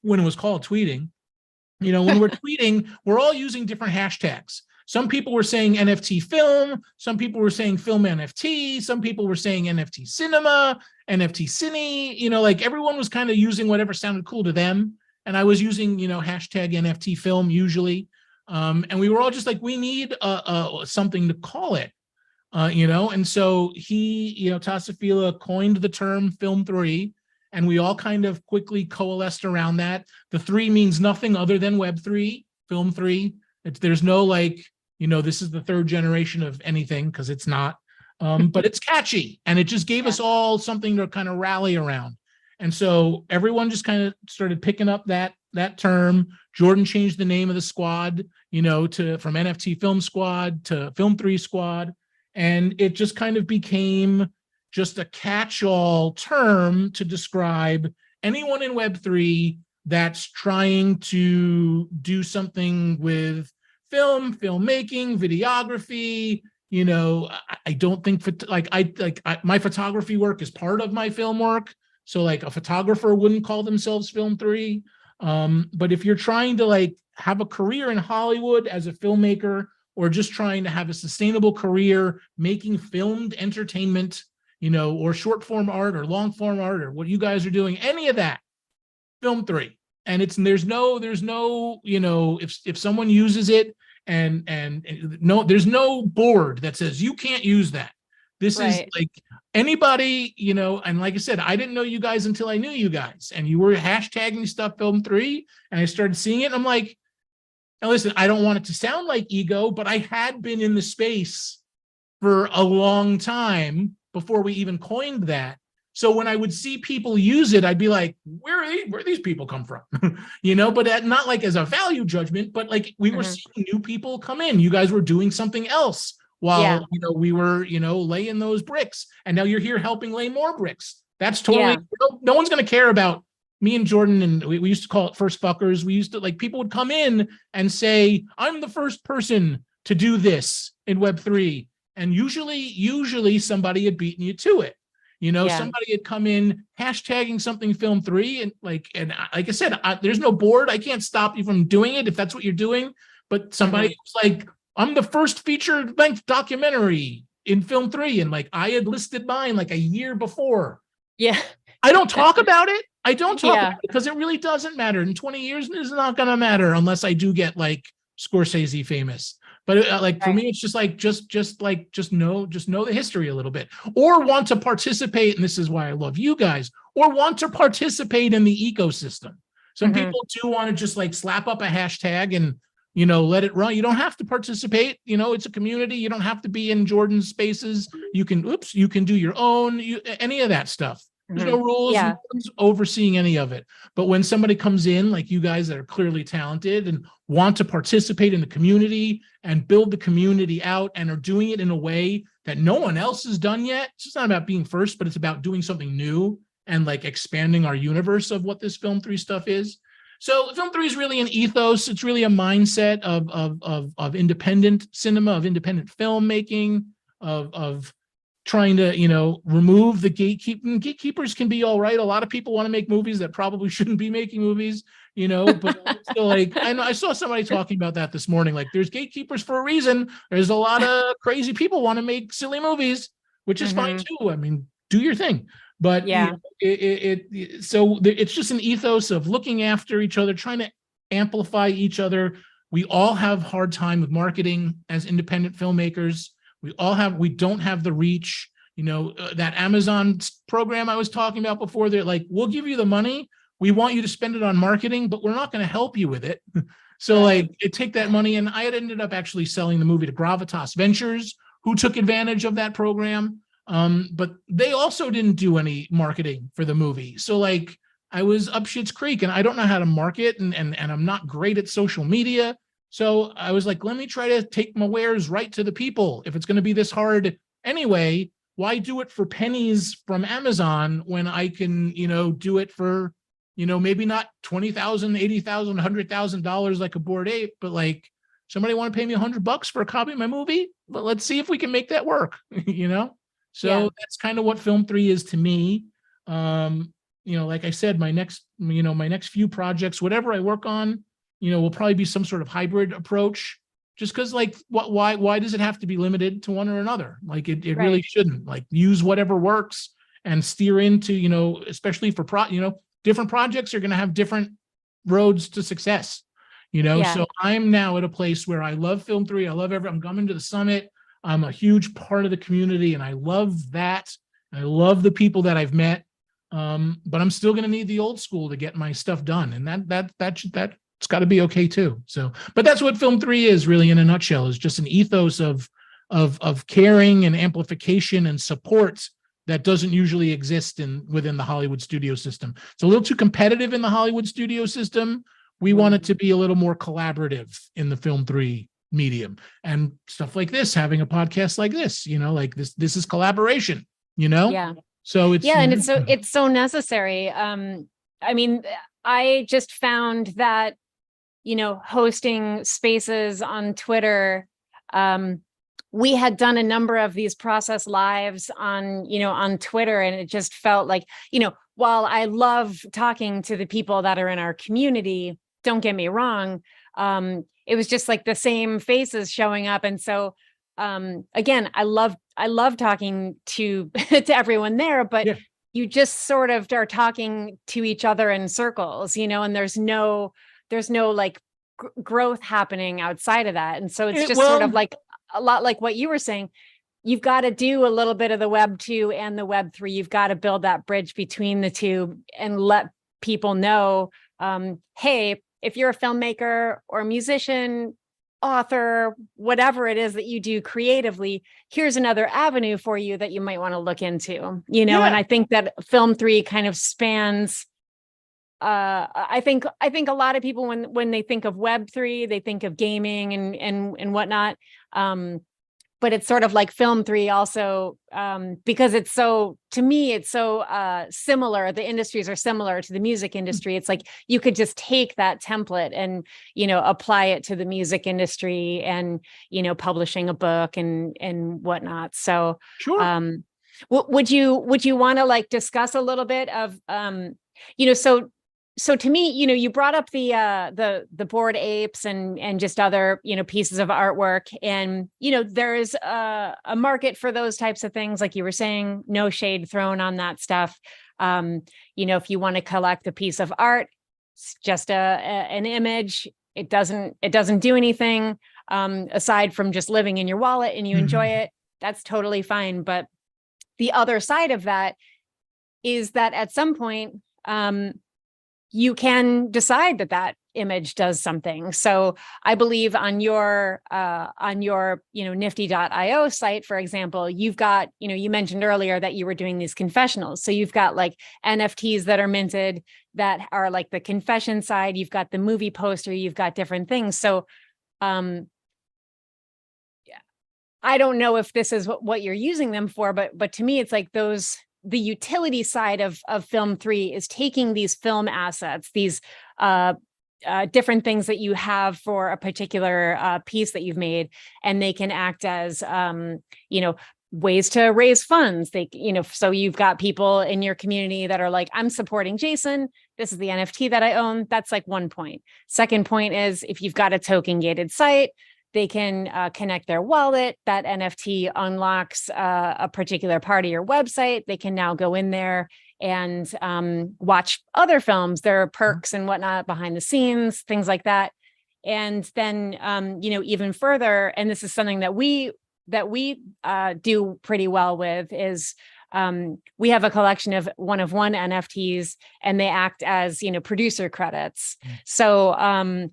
when it was called tweeting, when we're tweeting, we're all using different hashtags. Some people were saying NFT film, some people were saying film NFT, some people were saying NFT cinema, NFT cine, like everyone was kind of using whatever sounded cool to them. And I was using, hashtag NFT film usually. And we were all just like, we need something to call it. And so he, Tassafila coined the term Film 3, and we all kind of quickly coalesced around that. The 3 means nothing other than Web3, Film 3. There's no like, this is the 3rd generation of anything, because it's not. But it's catchy, and it just gave us all something to kind of rally around. And so everyone just kind of started picking up that term. Jordan changed the name of the squad, from NFT Film Squad to Film 3 Squad. And it just kind of became just a catch-all term to describe anyone in Web3 that's trying to do something with film, filmmaking, videography. I don't think my photography work is part of my film work. So like a photographer wouldn't call themselves Film 3. But if you're trying to like have a career in Hollywood as a filmmaker, or just trying to have a sustainable career making filmed entertainment, or short form art or long form art, or what you guys are doing, any of that, Film 3. And there's no, you know, if someone uses it and no, there's no board that says you can't use that. This is like anybody, you know, and like I said, I didn't know you guys until I knew you guys, and you were hashtagging stuff Film 3, and I started seeing it. And I'm like, now listen, I don't want it to sound like ego, but I had been in the space for a long time before we even coined that. So when I would see people use it, I'd be like, where these people come from? You know, but not like as a value judgment, but like we were seeing new people come in. You guys were doing something else while, you know, we were, you know, laying those bricks. And now you're here helping lay more bricks. That's totally, no one's going to care about me and Jordan. And we used to call it first fuckers. We used to, like, people would come in and say, I'm the first person to do this in Web3. And usually somebody had beaten you to it. You know, somebody had come in hashtagging something Film 3, and like I said, there's no board. I can't stop you from doing it if that's what you're doing. But somebody was like, I'm the first feature-length documentary in Film 3, and like I had listed mine like a year before.
Yeah,
I don't talk about it. I don't talk about it because it really doesn't matter. In 20 years, it's not going to matter unless I do get like Scorsese famous. But like for me, it's just like just know the history a little bit, or want to participate. And this is why I love you guys, or want to participate in the ecosystem. Some people do want to just like slap up a hashtag and, you know, let it run. You don't have to participate. You know, it's a community. You don't have to be in Jordan's spaces. You can do your own, any of that stuff. There's no rules, no one's overseeing any of it. But when somebody comes in, like you guys that are clearly talented and want to participate in the community and build the community out and are doing it in a way that no one else has done yet, it's just not about being first, but it's about doing something new and like expanding our universe of what this Film 3 stuff is. So Film 3 is really an ethos. It's really a mindset of independent cinema, of independent filmmaking, of trying to, you know, remove the gatekeeping. Gatekeepers can be all right. A lot of people want to make movies that probably shouldn't be making movies, you know, but still, like, I saw somebody talking about that this morning. Like, there's gatekeepers for a reason. There's a lot of crazy people want to make silly movies, which is fine too. I mean, do your thing. But you know, it's just an ethos of looking after each other, trying to amplify each other. We all have a hard time with marketing as independent filmmakers. We don't have the reach, you know, that Amazon program I was talking about before. They're like, we'll give you the money. We want you to spend it on marketing, but we're not going to help you with it. So like, take that money. And I had ended up actually selling the movie to Gravitas Ventures, who took advantage of that program. But they also didn't do any marketing for the movie. So like, I was up Schitt's Creek, and I don't know how to market, and I'm not great at social media. So I was like, let me try to take my wares right to the people. If it's going to be this hard anyway, why do it for pennies from Amazon when I can, you know, do it for, you know, maybe not $20,000, $80,000, $100,000 like a Bored Ape, but like somebody want to pay me $100 for a copy of my movie? But let's see if we can make that work, you know? So that's kind of what Film 3 is to me. You know, like I said, my next few projects, whatever I work on, you know, will probably be some sort of hybrid approach, just because like, why does it have to be limited to one or another? Like it really shouldn't. Like, use whatever works and steer into, you know, especially for different projects are going to have different roads to success, you know? So I'm now at a place where I love Film 3. I love I'm coming to the summit. I'm a huge part of the community, and I love that. I love the people that I've met. But I'm still going to need the old school to get my stuff done. And it's got to be okay too. So, but that's what Film 3 is really in a nutshell, is just an ethos of caring and amplification and support that doesn't usually exist within the Hollywood studio system. It's a little too competitive in the Hollywood studio system. We want it to be a little more collaborative in the Film 3 medium, and stuff like this, having a podcast like this, you know, like this is collaboration, you know? Yeah. So
and it's so necessary. I mean, I just found that, you know, hosting spaces on Twitter, we had done a number of these process lives on Twitter, and it just felt like, you know, while I love talking to the people that are in our community, don't get me wrong, it was just like the same faces showing up. And so, again, I love talking to everyone there, but you just sort of are talking to each other in circles, and there's no like growth happening outside of that. And so it's just sort of like a lot like what you were saying. You've got to do a little bit of the Web2 and the Web3. You've got to build that bridge between the two and let people know, hey, if you're a filmmaker or a musician, author, whatever it is that you do creatively, here's another avenue for you that you might want to look into, And I think that Film 3 kind of spans. I think a lot of people when they think of Web3, they think of gaming and whatnot. But it's sort of like Film 3 also, because it's so, to me, it's so similar. The industries are similar to the music industry. It's like you could just take that template and, apply it to the music industry and, publishing a book and whatnot. So,
sure.
Would you want to like discuss a little bit of, so to me, you brought up the Bored Apes and just other, pieces of artwork, and, there's a market for those types of things. Like you were saying, no shade thrown on that stuff. If you want to collect a piece of art, it's just an image. It doesn't do anything aside from just living in your wallet and you enjoy it. That's totally fine. But the other side of that is that at some point, you can decide that image does something. So I believe on your nifty.io site, for example, you've got, you mentioned earlier that you were doing these confessionals. So you've got like NFTs that are minted that are like the confession side. You've got the movie poster, you've got different things. So I don't know if this is what you're using them for, but to me, it's like the utility side of Film 3 is taking these film assets, these different things that you have for a particular piece that you've made, and they can act as, ways to raise funds. So you've got people in your community that are like, I'm supporting Jason. This is the NFT that I own. That's like one point. Second point is if you've got a token gated site, they can connect their wallet. That NFT unlocks a particular part of your website. They can now go in there and watch other films. There are perks and whatnot behind the scenes, things like that. And then, even further, and this is something that we do pretty well with, is we have a collection of one NFTs, and they act as, producer credits. So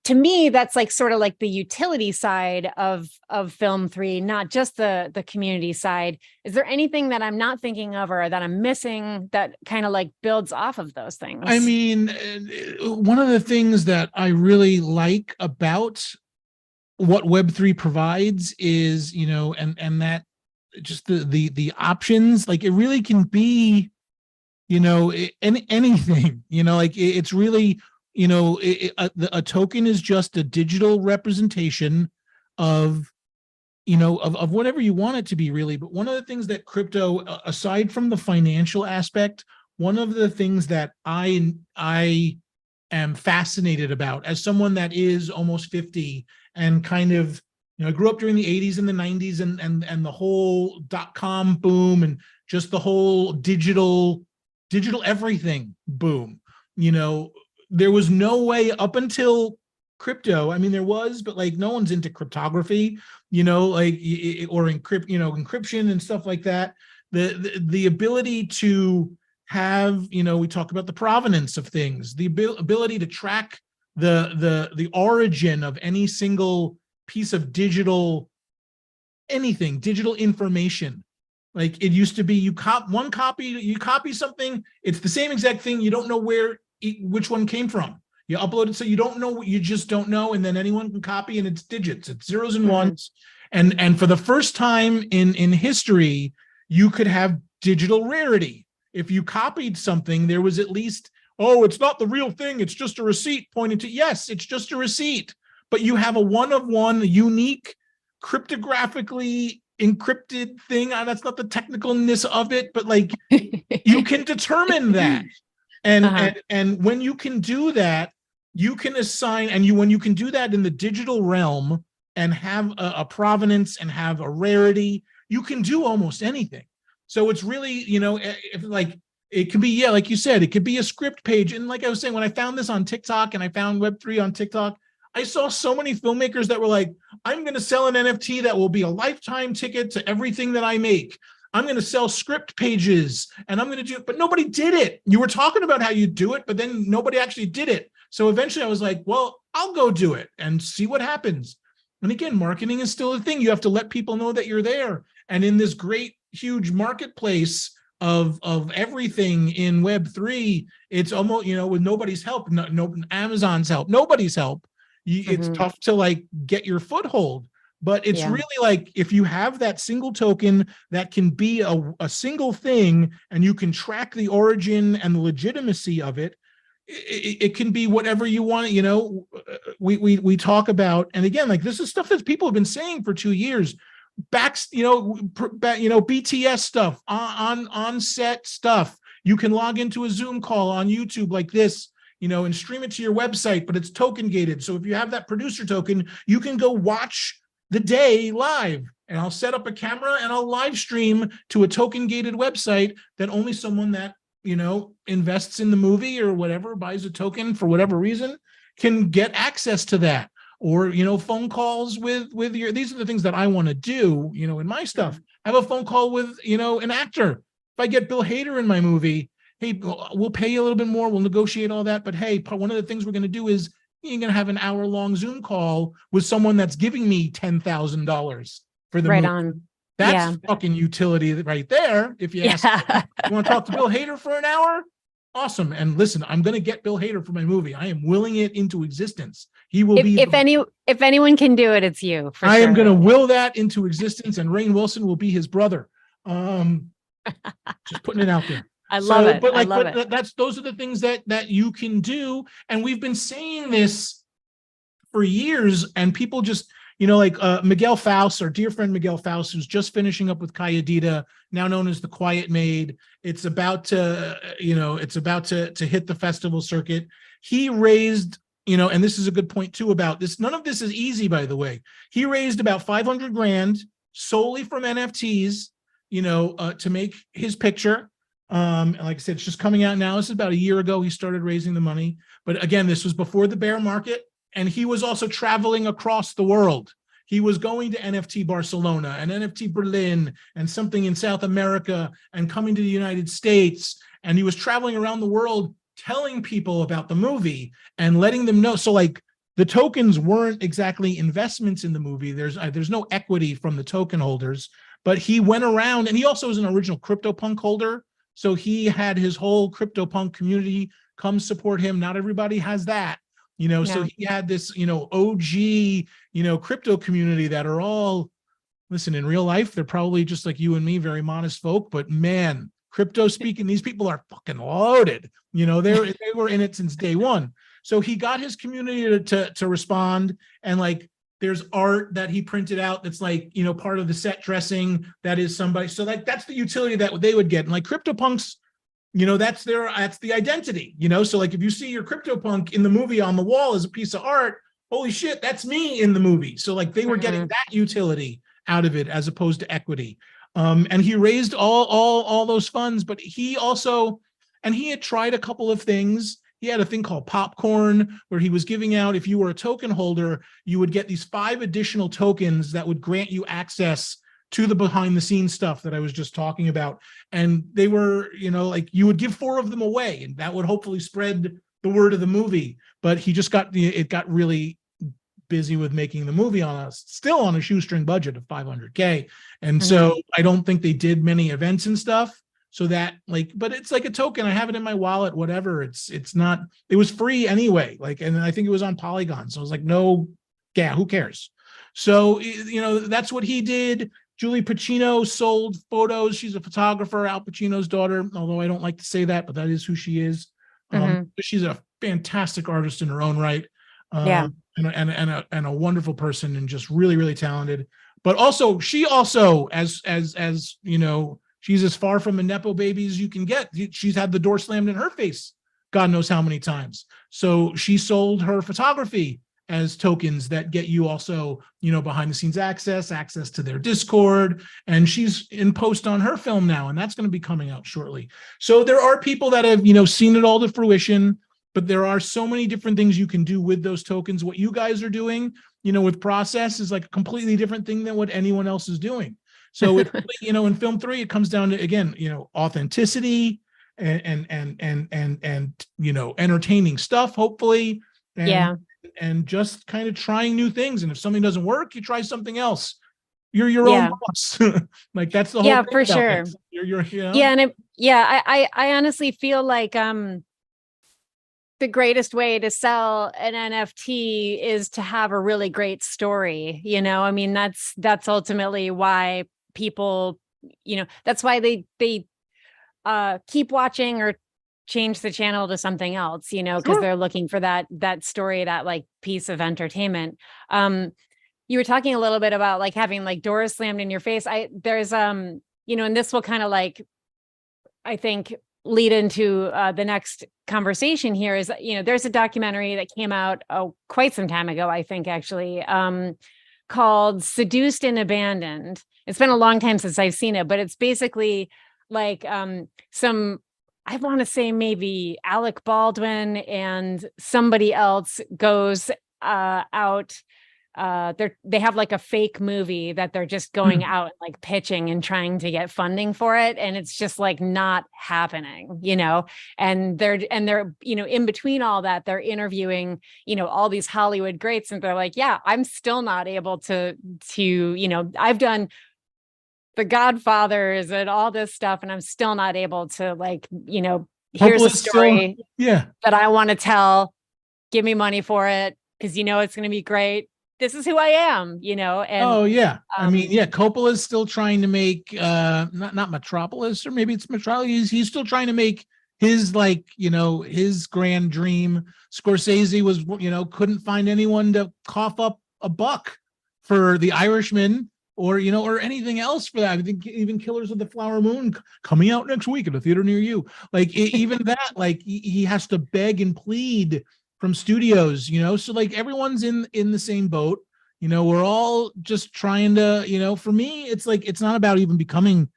to me, that's like sort of like the utility side of Film 3, not just the community side. Is there anything that I'm not thinking of or that I'm missing that kind of like builds off of those things?
I mean, one of the things that I really like about what Web3 provides is, and that just the options, like it really can be, anything, like it's really, a token is just a digital representation of, of whatever you want it to be, really. But one of the things that crypto, aside from the financial aspect, one of the things that I am fascinated about as someone that is almost 50 and kind of, I grew up during the 80s and the 90s and the whole .com boom and just the whole digital everything boom, there was no way up until crypto. I mean, there was, but like no one's into cryptography, or encryption and stuff like that. The ability to have, we talk about the provenance of things, the ability to track the origin of any single piece of digital information. Like it used to be, you copy something, it's the same exact thing, you don't know which one came from. You upload it, so you don't know what you just don't know, and then anyone can copy, and it's digits, it's zeros and ones. And for the first time in history, you could have digital rarity. If you copied something, there was at least, oh, it's not the real thing, it's just a receipt pointing to, yes, it's just a receipt. But you have a one-of-one, unique, cryptographically encrypted thing. That's not the technicalness of it, but like you can determine that. And when you can do that, you can assign, when you can do that in the digital realm and have a provenance and have a rarity, you can do almost anything. So it's really, if like, it can be, yeah, like you said, it could be a script page. And like I was saying, when I found this on TikTok and I found Web3 on TikTok, I saw so many filmmakers that were like, I'm going to sell an NFT that will be a lifetime ticket to everything that I make. I'm going to sell script pages and I'm going to do it, but nobody did it. You were talking about how you do it, but then nobody actually did it. So eventually I was like, well, I'll go do it and see what happens. And again, marketing is still a thing. You have to let people know that you're there. And in this great, huge marketplace of everything in Web3, it's almost, with nobody's help, no Amazon's help, nobody's help, it's tough to like get your foothold. But it's really like, if you have that single token that can be a single thing and you can track the origin and the legitimacy of it, it can be whatever you want. We talk about, and again, like this is stuff that people have been saying for 2 years. BTS stuff, on set stuff. You can log into a Zoom call on YouTube like this, and stream it to your website, but it's token gated. So if you have that producer token, you can go watch the day live, and I'll set up a camera and I'll live stream to a token gated website that only someone that, invests in the movie or whatever, buys a token for whatever reason, can get access to that. Or, phone calls with these are the things that I want to do, in my stuff. Have a phone call with, an actor. If I get Bill Hader in my movie, hey, we'll pay you a little bit more. We'll negotiate all that. But hey, one of the things we're going to do is you're going to have an hour-long Zoom call with someone that's giving me $10,000 for the movie. On. That's fucking utility right there. If you ask me, you want to talk to Bill Hader for an hour? Awesome. And listen, I'm going to get Bill Hader for my movie. I am willing it into existence. He will be. If anyone can do it, it's you. I am going to will that into existence, and Rainn Wilson will be his brother. Just putting it out there.
I love it.
But those are the things that you can do. And we've been saying this for years, and people just, Miguel Faust, our dear friend Miguel Faust, who's just finishing up with Kayadita, now known as The Quiet Maid. It's about to, to hit the festival circuit. He raised, and this is a good point too about this. None of this is easy, by the way. He raised about 500 grand solely from NFTs, to make his picture. And like I said, it's just coming out now. This is about a year ago he started raising the money. But again, this was before the bear market. And he was also traveling across the world. He was going to NFT Barcelona and NFT Berlin and something in South America and coming to the United States. And he was traveling around the world telling people about the movie and letting them know. So like the tokens weren't exactly investments in the movie. There's no equity from the token holders, but he went around, and he also is an original CryptoPunk holder. So he had his whole CryptoPunk community come support him. Not everybody has that. So he had this, OG, crypto community that are all, listen, in real life, they're probably just like you and me, very modest folk, but man, crypto speaking, these people are fucking loaded. They were in it since day one. So he got his community to respond. And like, there's art that he printed out that's like, part of the set dressing that is somebody. So like, that's the utility that they would get. And like CryptoPunks, that's the identity, so like if you see your CryptoPunk in the movie on the wall as a piece of art, holy shit, that's me in the movie. So like they were getting that utility out of it as opposed to equity. And he raised all those funds, but he also, and he had tried a couple of things. He had a thing called Popcorn where he was giving out, if you were a token holder, you would get these 5 additional tokens that would grant you access to the behind the scenes stuff that I was just talking about. And they were, like you would give 4 of them away, and that would hopefully spread the word of the movie. But he just got really busy with making the movie still on a shoestring budget of $500K. And so I don't think they did many events and stuff. So that but it's like a token. I have it in my wallet, whatever. It was free anyway. And I think it was on Polygon. So I was like, who cares? So, that's what he did. Julie Pacino sold photos. She's a photographer, Al Pacino's daughter, although I don't like to say that, but that is who she is. She's a fantastic artist in her own right. And a wonderful person, and just really, really talented. But also, she also, as she's as far from a Nepo baby as you can get. She's had the door slammed in her face God knows how many times. So she sold her photography as tokens that get you also, behind the scenes access to their Discord. And she's in post on her film now, and that's going to be coming out shortly. So there are people that have, seen it all to fruition, but there are so many different things you can do with those tokens. What you guys are doing, with Process is like a completely different thing than what anyone else is doing. So it, in Film 3, it comes down to, again, authenticity and entertaining stuff, hopefully. And just kind of trying new things. And if something doesn't work, you try something else. You're your own boss. Like that's the whole thing
for sure. I honestly feel like the greatest way to sell an NFT is to have a really great story. I mean, that's ultimately why people, that's why they keep watching or change the channel to something else, because they're looking for that story, that like piece of entertainment. You were talking a little bit about like having like doors slammed in your face. There's and this will kind of like, I think, lead into the next conversation here is, there's a documentary that came out quite some time ago, I think actually, called Seduced and Abandoned. It's been a long time since I've seen it, but it's basically like I want to say maybe Alec Baldwin and somebody else goes out. They have like a fake movie that they're just going out like pitching and trying to get funding for it, and it's just like not happening, And they're in between all that, they're interviewing all these Hollywood greats, and they're like, yeah, I'm still not able to I've done The Godfathers and all this stuff, and I'm still not able to here's a story that I want to tell. Give me money for it because it's going to be great. This is who I am, and
I mean, Coppola's still trying to make not Metropolis, or maybe it's Metropolis. He's still trying to make his his grand dream. Scorsese was couldn't find anyone to cough up a buck for The Irishman. Or, or anything else for that. I think even Killers of the Flower Moon coming out next week at a theater near you. Like even that, like he has to beg and plead from studios, so like everyone's in the same boat. We're all just trying to, for me, it's like, it's not about even becoming,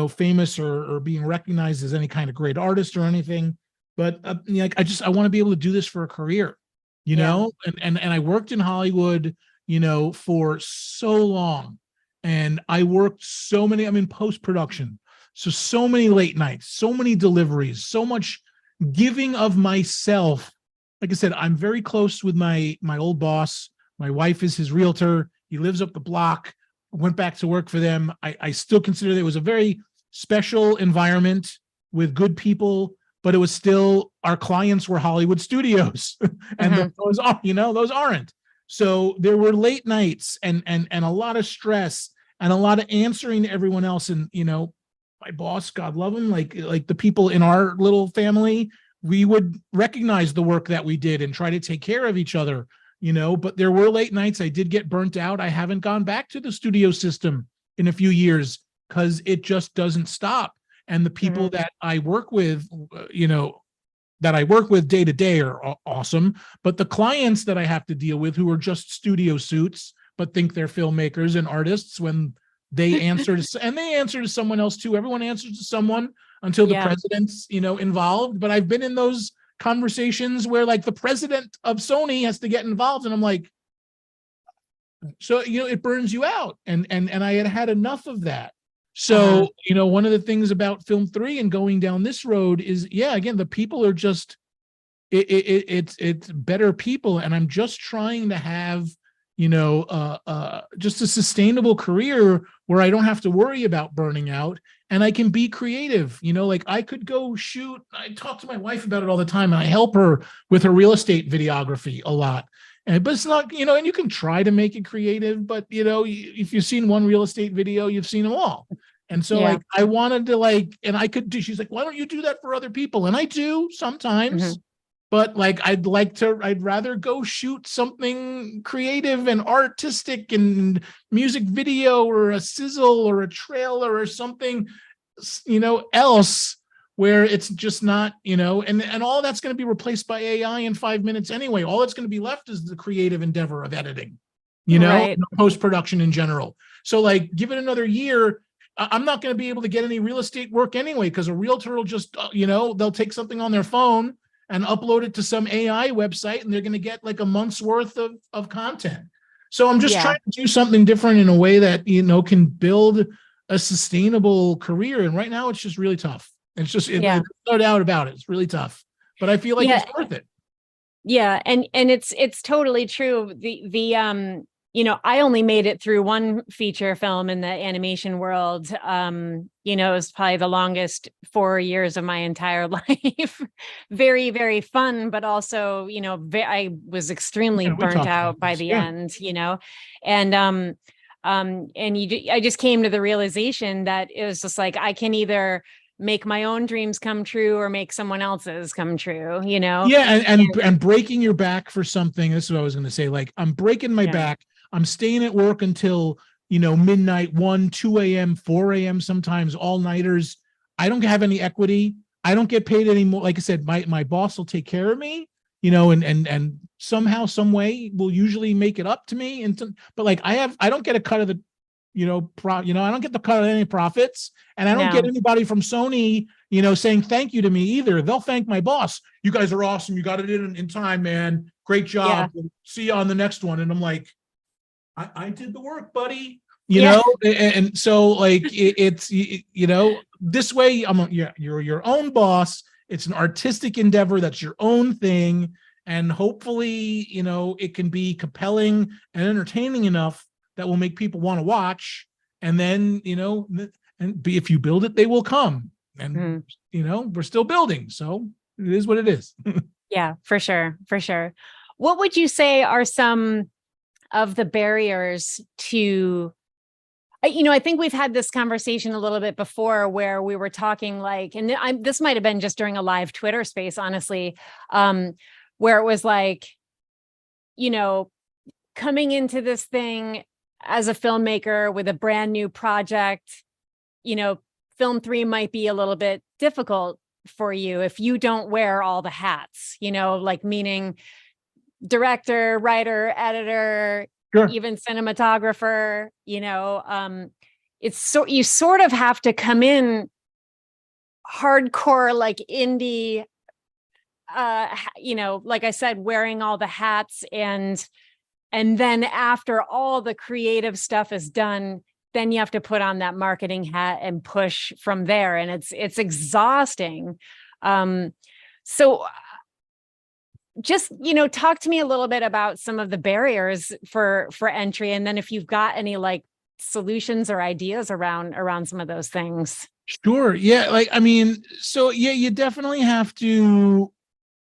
famous or being recognized as any kind of great artist or anything. But I want to be able to do this for a career, and I worked in Hollywood, for so long. And I worked I'm in post-production. So many late nights, so many deliveries, so much giving of myself. Like I said, I'm very close with my old boss. My wife is his realtor. He lives up the block. I went back to work for them. I still consider that it was a very special environment with good people, but it was still, our clients were Hollywood studios. And those aren't. So there were late nights and a lot of stress and a lot of answering to everyone else. And, my boss, God love him, like the people in our little family, we would recognize the work that we did and try to take care of each other, but there were late nights. I did get burnt out. I haven't gone back to the studio system in a few years because it just doesn't stop. And the people that I work with, day to day are awesome. But the clients that I have to deal with who are just studio suits, but think they're filmmakers and artists when they answer to, and they answer to someone else too. Everyone answers to someone until the president's, involved. But I've been in those conversations where like the president of Sony has to get involved. And I'm like, so, it burns you out. And I had enough of that. So, one of the things about Film 3 and going down this road is, again, the people are just, it's better people. And I'm just trying to have, just a sustainable career where I don't have to worry about burning out and I can be creative. Like I could go shoot. I talk to my wife about it all the time and I help her with her real estate videography a lot. But it's not, and you can try to make it creative, but if you've seen one real estate video, you've seen them all. And so like, I wanted to and I could do, she's like, why don't you do that for other people? And I do sometimes, but like, I'd rather go shoot something creative and artistic and music video or a sizzle or a trailer or something, else where it's just not, and all that's going to be replaced by AI in 5 minutes anyway. All that's going to be left is the creative endeavor of editing,
Right.
post-production in general. So like, give it another year. I'm not going to be able to get any real estate work anyway, because a realtor will just, they'll take something on their phone and upload it to some AI website, and they're going to get like a month's worth of content. So I'm just trying to do something different in a way that, can build a sustainable career. And right now it's just really tough. It's just, there's no doubt about it. It's really tough, but I feel like it's worth it.
Yeah. And it's totally true. I only made it through one feature film in the animation world. It was probably the longest 4 years of my entire life. Very, very fun, but also, I was extremely burnt out by the end, and I just came to the realization that it was just like, I can either make my own dreams come true or make someone else's come true,
Yeah. And breaking your back for something. This is what I was going to say. Like, I'm breaking my back. I'm staying at work until, midnight, 1, 2 a.m., 4 a.m., sometimes all-nighters. I don't have any equity. I don't get paid anymore. Like I said, my boss will take care of me, and somehow, some way will usually make it up to me. But like, I don't get a cut of the, I don't get the cut of any profits, and I don't get anybody from Sony, saying thank you to me either. They'll thank my boss. You guys are awesome. You got it in time, man. Great job. Yeah. See you on the next one. And I'm like, I did the work, buddy. And so like it's this way. You're your own boss. It's an artistic endeavor. That's your own thing, and hopefully, it can be compelling and entertaining enough that will make people want to watch. And then, if you build it, they will come. And we're still building, so it is what it is.
Yeah, for sure, for sure. What would you say are some of the barriers to, I think we've had this conversation a little bit before, where we were talking like, and this might have been just during a live Twitter space, honestly, where it was like, coming into this thing as a filmmaker with a brand new project, film 3 might be a little bit difficult for you if you don't wear all the hats, like meaning director, writer, editor, even cinematographer, it's so you sort of have to come in hardcore, like indie, like I said, wearing all the hats, and then after all the creative stuff is done, then you have to put on that marketing hat and push from there. And it's exhausting. So just, talk to me a little bit about some of the barriers for entry. And then if you've got any like solutions or ideas around some of those things.
Sure. Yeah. You definitely have to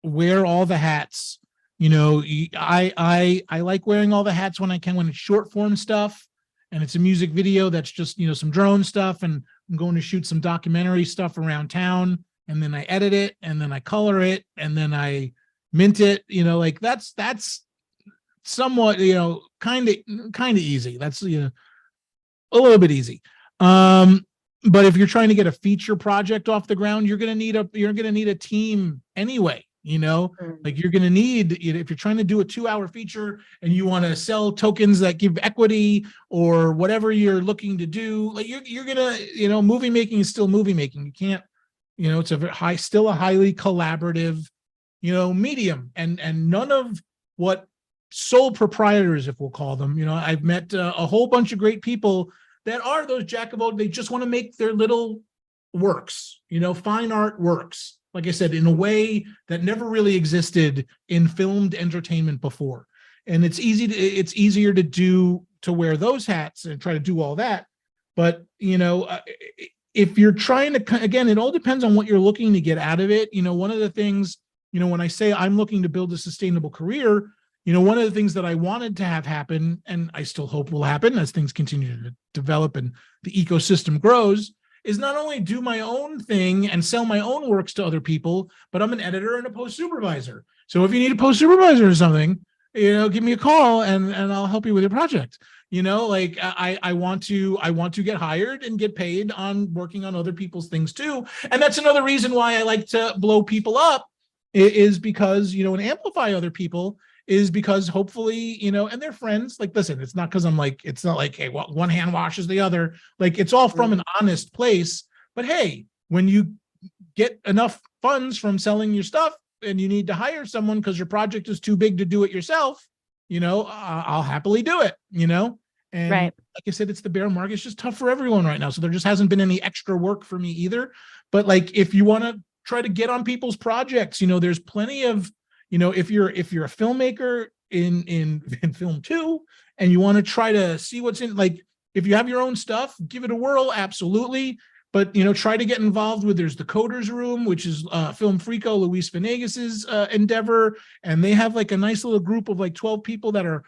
wear all the hats. I like wearing all the hats when I can, when it's short form stuff and it's a music video that's just, some drone stuff, and I'm going to shoot some documentary stuff around town, and then I edit it, and then I color it, and then I mint it, that's somewhat, kind of easy. That's, a little bit easy. But if you're trying to get a feature project off the ground, you're going to need a team anyway. Like you're going to need, if you're trying to do a 2-hour feature and you want to sell tokens that give equity or whatever you're looking to do, like you're going to, movie making is still movie making. You can't, it's still a highly collaborative, medium, and none of what sole proprietors, if we'll call them, I've met a whole bunch of great people that are those jack of all, they just want to make their little works, fine art works. Like I said, in a way that never really existed in filmed entertainment before. And it's easier to wear those hats and try to do all that. But, if you're trying to, again, it all depends on what you're looking to get out of it. One of the things, when I say I'm looking to build a sustainable career, one of the things that I wanted to have happen, and I still hope will happen as things continue to develop and the ecosystem grows, is not only do my own thing and sell my own works to other people, but I'm an editor and a post supervisor. So if you need a post supervisor or something, give me a call and I'll help you with your project. Like I want to get hired and get paid on working on other people's things too. And that's another reason why I like to blow people up, is because, and amplify other people, is because hopefully, and they're friends. Like, listen, it's not because it's not like, hey, well, one hand washes the other. Like, it's all from an honest place. But hey, when you get enough funds from selling your stuff and you need to hire someone because your project is too big to do it yourself, I'll happily do it, and
Right.
like I said, it's the bear market. It's just tough for everyone right now. So there just hasn't been any extra work for me either. But like, if you want to try to get on people's projects, there's plenty of, if you're a filmmaker in film too, and you want to try to see what's in, like, if you have your own stuff, give it a whirl, absolutely. But, try to get involved with, there's the Coders Room, which is Film Frico, Luis Venegas's endeavor. And they have like a nice little group of like 12 people that are,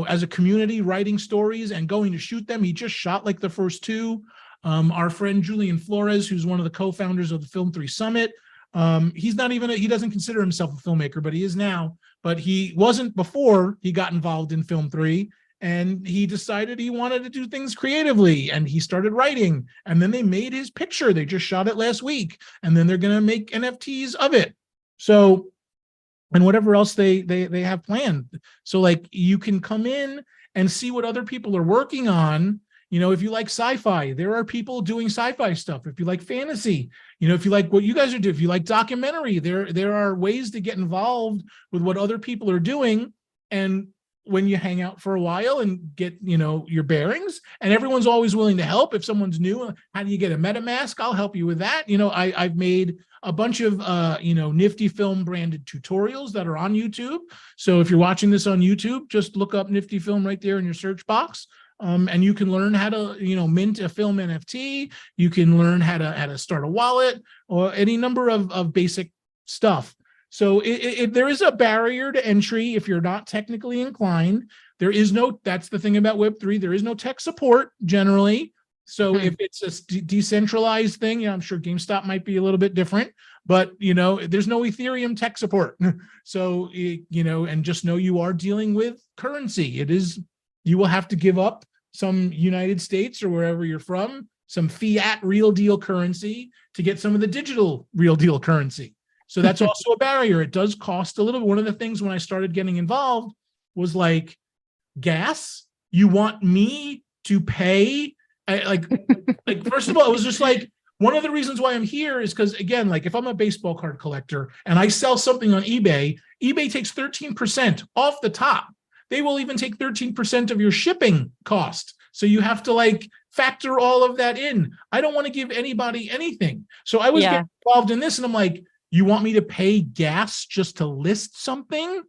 as a community, writing stories and going to shoot them. He just shot like the first two. Our friend Julian Flores, who's one of the co-founders of the Film 3 Summit. He's not even, he doesn't consider himself a filmmaker, but he is now. But he wasn't before he got involved in Film 3. And he decided he wanted to do things creatively, and he started writing, and then they made his picture. They just shot it last week, and then they're going to make NFTs of it. So, and whatever else they have planned. So like, you can come in and see what other people are working on. If you like sci-fi, there are people doing sci-fi stuff. If you like fantasy, if you like what you guys are doing, if you like documentary, there are ways to get involved with what other people are doing. And when you hang out for a while and get, your bearings, and everyone's always willing to help. If someone's new, how do you get a MetaMask? I'll help you with that. I've made a bunch of, Nifty Film branded tutorials that are on YouTube. So if you're watching this on YouTube, just look up Nifty Film right there in your search box. And you can learn how to, mint a film NFT. You can learn how to start a wallet, or any number of basic stuff. So there is a barrier to entry if you're not technically inclined. That's the thing about Web3, there is no tech support generally. So if it's a decentralized thing, I'm sure GameStop might be a little bit different, but there's no Ethereum tech support. So, and just know you are dealing with currency. You will have to give up some United States or wherever you're from, some fiat real deal currency to get some of the digital real deal currency. So that's also a barrier. It does cost a little bit. One of the things when I started getting involved was like, gas. You want me to pay? Like first of all, it was just like, one of the reasons why I'm here is because, again, like, if I'm a baseball card collector and I sell something on eBay, eBay takes 13% off the top. They will even take 13% of your shipping cost. So you have to like factor all of that in. I don't want to give anybody anything. So I was getting involved in this, and I'm like, you want me to pay gas just to list something?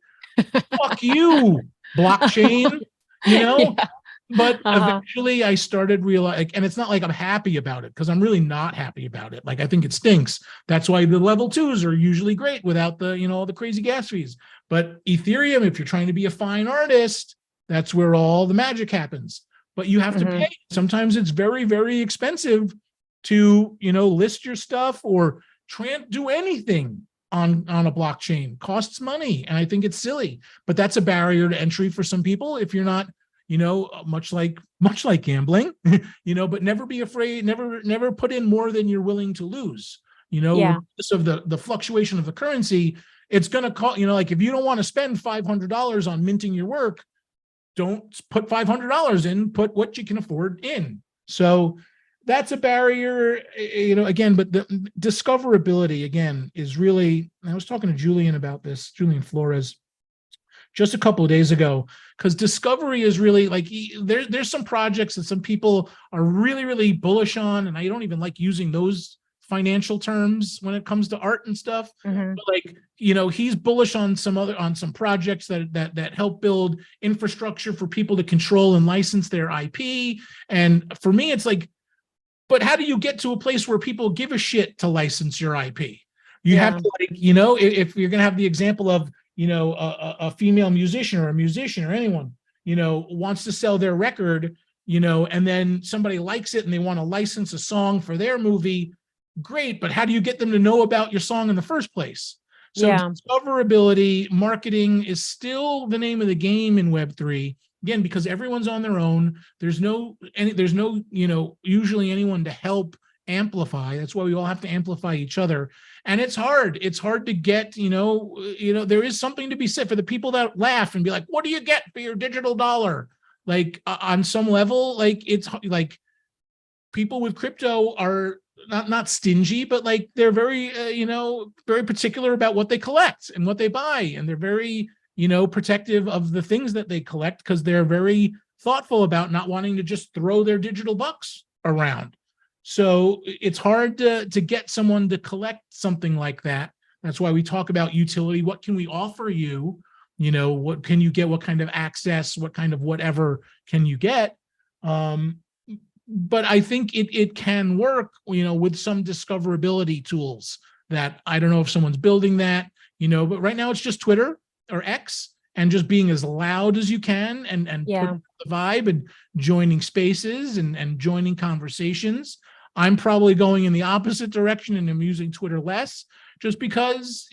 Fuck you, blockchain, Yeah. But eventually I started realizing, and it's not like I'm happy about it, because I'm really not happy about it. Like, I think it stinks. That's why the level 2s are usually great without the, all the crazy gas fees. But Ethereum, if you're trying to be a fine artist, that's where all the magic happens. But you have to pay. Sometimes it's very, very expensive to, list your stuff or do anything on a blockchain. Costs money, and I think it's silly. But that's a barrier to entry for some people if you're not, much like gambling, but never be afraid, never put in more than you're willing to lose. Regardless of the fluctuation of the currency, it's going to cost, like, if you don't want to spend $500 on minting your work, don't put $500 in, put what you can afford in. So that's a barrier, again, but the discoverability, again, is really, I was talking to Julian about this, Julian Flores, just a couple of days ago, because discovery is really like, there's some projects that some people are really, really bullish on, and I don't even like using those financial terms when it comes to art and stuff. But like, he's bullish on some projects that help build infrastructure for people to control and license their IP. And for me, it's like, but how do you get to a place where people give a shit to license your IP? You have to, like, if you're going to have the example of, a female musician or a musician or anyone, wants to sell their record, and then somebody likes it and they want to license a song for their movie. Great. But how do you get them to know about your song in the first place? So
Yeah.
discoverability, marketing is still the name of the game in Web3. Again, because everyone's on their own. There's no, usually anyone to help amplify. That's why we all have to amplify each other. And it's hard. It's hard to get, there is something to be said for the people that laugh and be like, what do you get for your digital dollar? Like on some level, like it's like people with crypto are not stingy, but like they're very, very particular about what they collect and what they buy. And they're very, protective of the things that they collect because they're very thoughtful about not wanting to just throw their digital bucks around. So it's hard to get someone to collect something like that. That's why we talk about utility. What can we offer you? What can you get? What kind of access? What kind of whatever can you get? But I think it can work, with some discoverability tools that I don't know if someone's building that, but right now it's just Twitter or X and just being as loud as you can and putting the vibe and joining spaces and joining conversations. I'm probably going in the opposite direction and I'm using Twitter less just because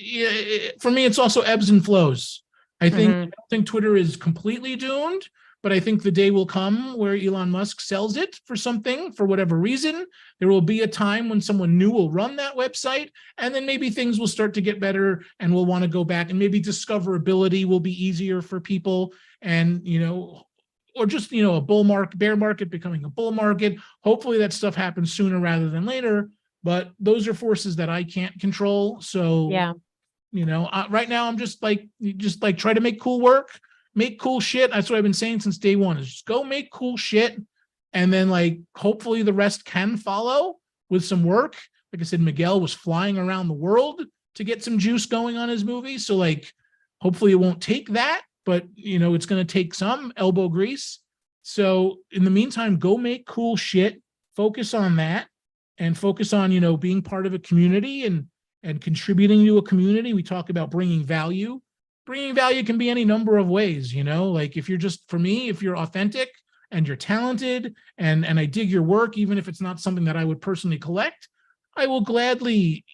for me, it's also ebbs and flows. I don't think Twitter is completely doomed, but I think the day will come where Elon Musk sells it for something, for whatever reason. There will be a time when someone new will run that website, and then maybe things will start to get better and we'll want to go back, and maybe discoverability will be easier for people, and, or just, a bear market becoming a bull market. Hopefully that stuff happens sooner rather than later, but those are forces that I can't control. So, right now I'm just like try to make cool work. Make cool shit. That's what I've been saying since day one, is just go make cool shit. And then like, hopefully the rest can follow with some work. Like I said, Miguel was flying around the world to get some juice going on his movie. So like, hopefully it won't take that, but it's going to take some elbow grease. So in the meantime, go make cool shit, focus on that, and focus on, being part of a community and contributing to a community. We talk about bringing value. Bringing value can be any number of ways, like if you're just, for me, if you're authentic and you're talented and I dig your work, even if it's not something that I would personally collect, I will gladly,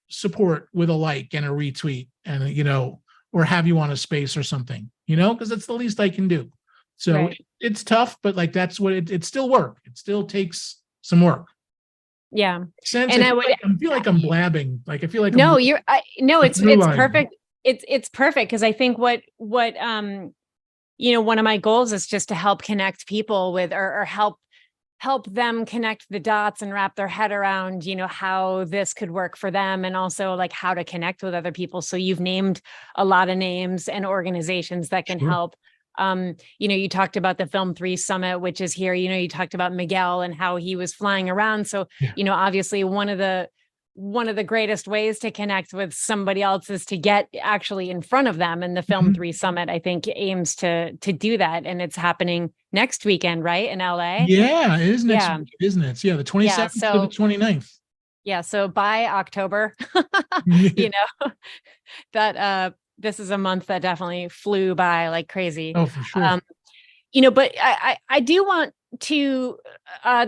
support with a like and a retweet and, or have you on a space or something, because that's the least I can do. So it's tough, but like, that's what it still work. It still takes some work.
Yeah.
Sense,
And
I feel like I'm blabbing. Like, I feel like
it's perfect. It's perfect. Cause I think what one of my goals is just to help connect people with, or help them connect the dots and wrap their head around, how this could work for them, and also like how to connect with other people. So you've named a lot of names and organizations that can help. You talked about the Film 3 Summit, which is here. You talked about Miguel and how he was flying around. So, obviously one of the greatest ways to connect with somebody else is to get actually in front of them. And the Film 3 Summit, I think, aims to do that. And it's happening next weekend, right? In LA?
Yeah, it is next week, isn't it? Yeah, the 27th to the 29th.
Yeah. So by October, that this is a month that definitely flew by like crazy.
Oh, for sure.
But I do want to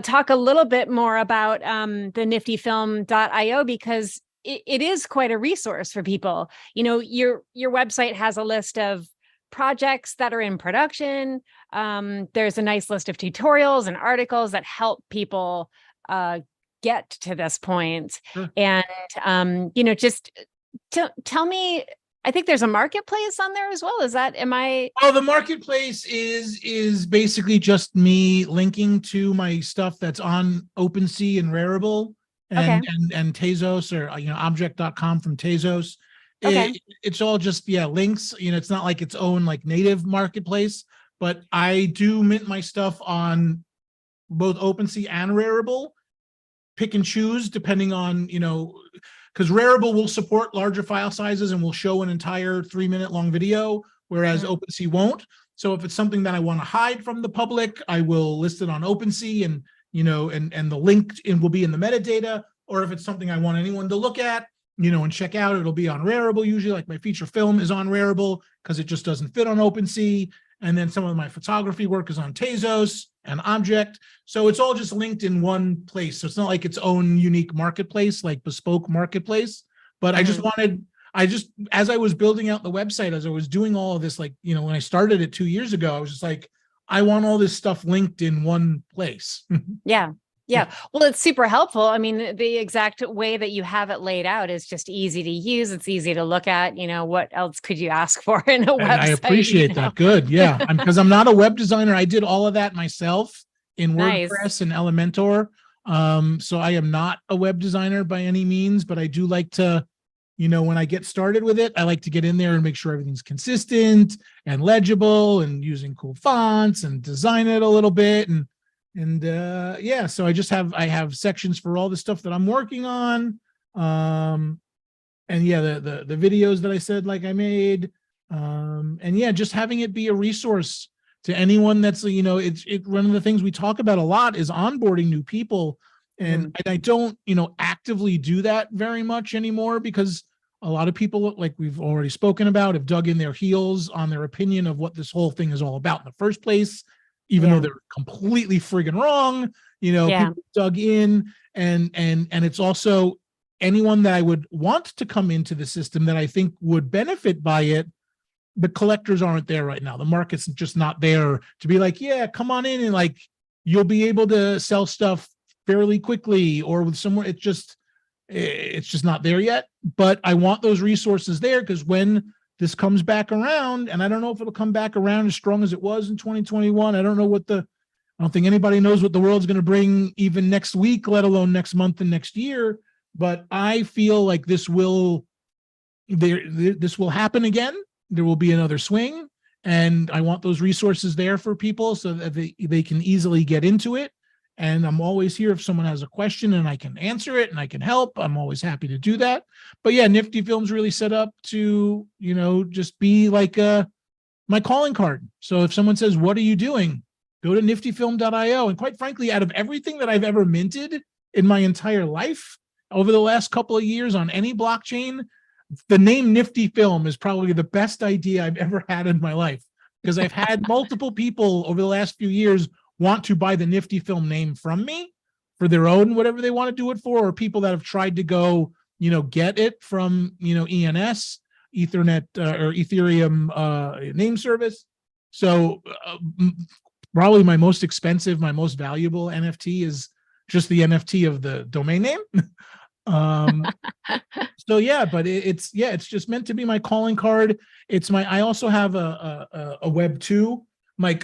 talk a little bit more about the niftyfilm.io, because it is quite a resource for people. Your website has a list of projects that are in production. There's a nice list of tutorials and articles that help people get to this point. Sure. And, just tell me, I think there's a marketplace on there as well. Is that, Oh,
the marketplace is basically just me linking to my stuff that's on OpenSea and Rarible and Tezos, or, object.com from Tezos. It's all just, links. It's not like its own like native marketplace, but I do mint my stuff on both OpenSea and Rarible. Pick and choose depending on, because Rarible will support larger file sizes and will show an entire 3-minute long video, whereas OpenSea won't. So if it's something that I want to hide from the public, I will list it on OpenSea, and and the link will be in the metadata. Or if it's something I want anyone to look at, and check out, it'll be on Rarible. Usually, like my feature film is on Rarible because it just doesn't fit on OpenSea. And then some of my photography work is on Tezos and Object. So it's all just linked in one place. So it's not like its own unique marketplace, like bespoke marketplace. But I just wanted, I just, as I was building out the website, as I was doing all of this, like, you know, when I started it 2 years ago, I was just like, I want all this stuff linked in one place.
Yeah. Yeah. Well, it's super helpful. I mean, the exact way that you have it laid out is just easy to use. It's easy to look at, you know, what else could you ask for in a website?
And I appreciate that. Good. Yeah. Because I'm not a web designer. I did all of that myself in
Nice.
WordPress and Elementor. So I am not a web designer by any means, but I do like to, you know, when I get started with it, I like to get in there and make sure everything's consistent and legible and using cool fonts and design it a little bit. And yeah, so I have sections for all the stuff that I'm working on. And yeah, the videos that I said, like I made, and yeah, just having it be a resource to anyone that's, you know, one of the things we talk about a lot is onboarding new people. And I don't, you know, actively do that very much anymore, because a lot of people, like we've already spoken about, have dug in their heels on their opinion of what this whole thing is all about in the first place, even though they're completely friggin' wrong. You know, people dug in, and it's also anyone that I would want to come into the system that I think would benefit by it. The collectors aren't there right now. The market's just not there to be like, yeah, come on in and like, you'll be able to sell stuff fairly quickly or with somewhere. It's just not there yet. But I want those resources there, because when this comes back around, and I don't know if it'll come back around as strong as it was in 2021. I don't know I don't think anybody knows what the world's going to bring even next week, let alone next month and next year. But I feel like this will happen again. There will be another swing, and I want those resources there for people so that they can easily get into it. And I'm always here if someone has a question and I can answer it and I can help. I'm always happy to do that. But yeah, Nifty Film's really set up to, you know, just be like my calling card. So if someone says, what are you doing? Go to niftyfilm.io. And quite frankly, out of everything that I've ever minted in my entire life over the last couple of years on any blockchain, the name Nifty Film is probably the best idea I've ever had in my life, because I've had multiple people over the last few years want to buy the Nifty Film name from me for their own, whatever they want to do it for, or people that have tried to go, you know, get it from, you know, ENS, Ethernet or Ethereum name service. So probably my most expensive, my most valuable NFT is just the NFT of the domain name. So yeah, but it's just meant to be my calling card. I also have a Web2.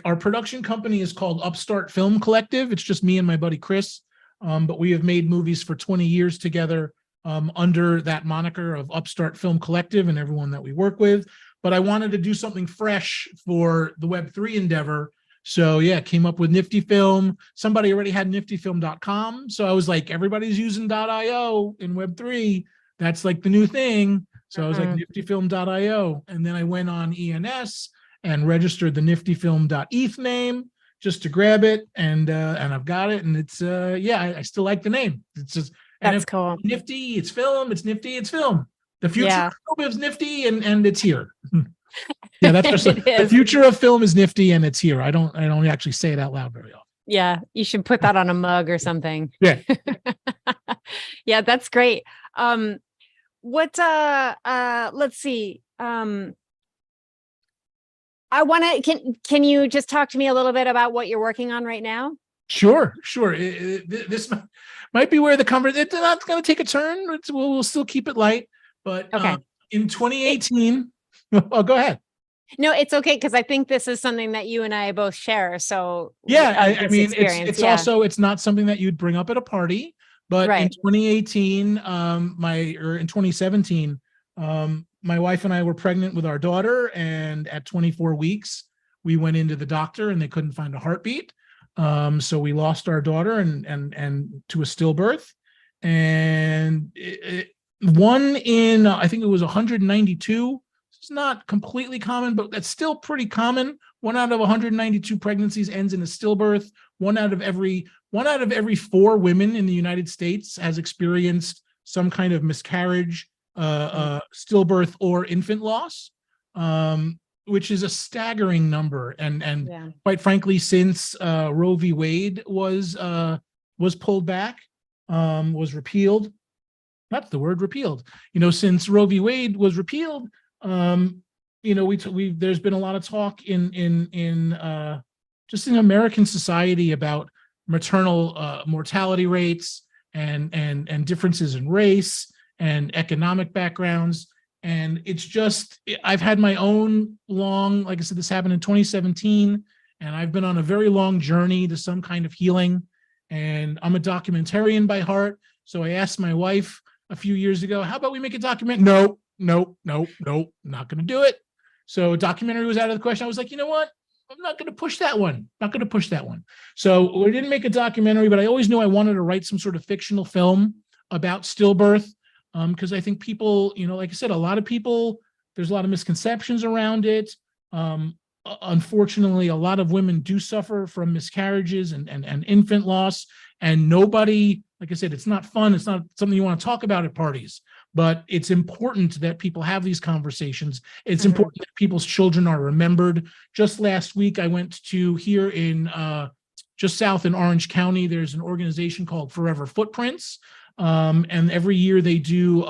Our production company is called Upstart Film Collective. It's just me and my buddy Chris. But we have made movies for 20 years together under that moniker of Upstart Film Collective and everyone that we work with. But I wanted to do something fresh for the Web3 endeavor. So yeah, came up with Nifty Film. Somebody already had niftyfilm.com. So I was like, everybody's using .io in Web3. That's like the new thing. So I was like, niftyfilm.io. And then I went on ENS and registered the niftyfilm.eth name just to grab it. And I've got it. And it's, I still like the name. It's just,
that's cool.
Nifty, it's film, it's nifty, it's film. The future of film is nifty and it's here. Yeah, that's just the future of film is nifty and it's here. I don't actually say it out loud very often.
Yeah, you should put that on a mug or something.
Yeah.
Yeah, that's great. Let's see. Can you just talk to me a little bit about what you're working on right now?
Sure. This might be where the conversation, it's not going to take a turn. We'll still keep it light, but in 2018, oh, go ahead.
No, it's okay, because I think this is something that you and I both share. So
yeah, I mean, it's also, it's not something that you'd bring up at a party, but in 2018, in 2017, my wife and I were pregnant with our daughter, and at 24 weeks, we went into the doctor and they couldn't find a heartbeat. So we lost our daughter and to a stillbirth, and one in, I think it was 192. It's not completely common, but that's still pretty common. 1 out of 192 pregnancies ends in a stillbirth. One out of every 4 women in the United States has experienced some kind of miscarriage, stillbirth, or infant loss, which is a staggering number. And quite frankly, since Roe v. Wade was pulled back, was repealed, that's the word, repealed. Since Roe v. Wade was repealed, there's been a lot of talk in just in American society about maternal mortality rates and differences in race and economic backgrounds. And it's just, I've had my own long, like I said, this happened in 2017, and I've been on a very long journey to some kind of healing. And I'm a documentarian by heart. So I asked my wife a few years ago, how about we make a documentary? No, not going to do it. So a documentary was out of the question. I was like, you know what? I'm not going to push that one. So we didn't make a documentary, but I always knew I wanted to write some sort of fictional film about stillbirth. Because I think people, like I said, a lot of people, there's a lot of misconceptions around it. Unfortunately, a lot of women do suffer from miscarriages and infant loss. And nobody, like I said, it's not fun. It's not something you want to talk about at parties, but it's important that people have these conversations. It's important that people's children are remembered. Just last week, I went to here in just south in Orange County, there's an organization called Forever Footprints. And every year they do,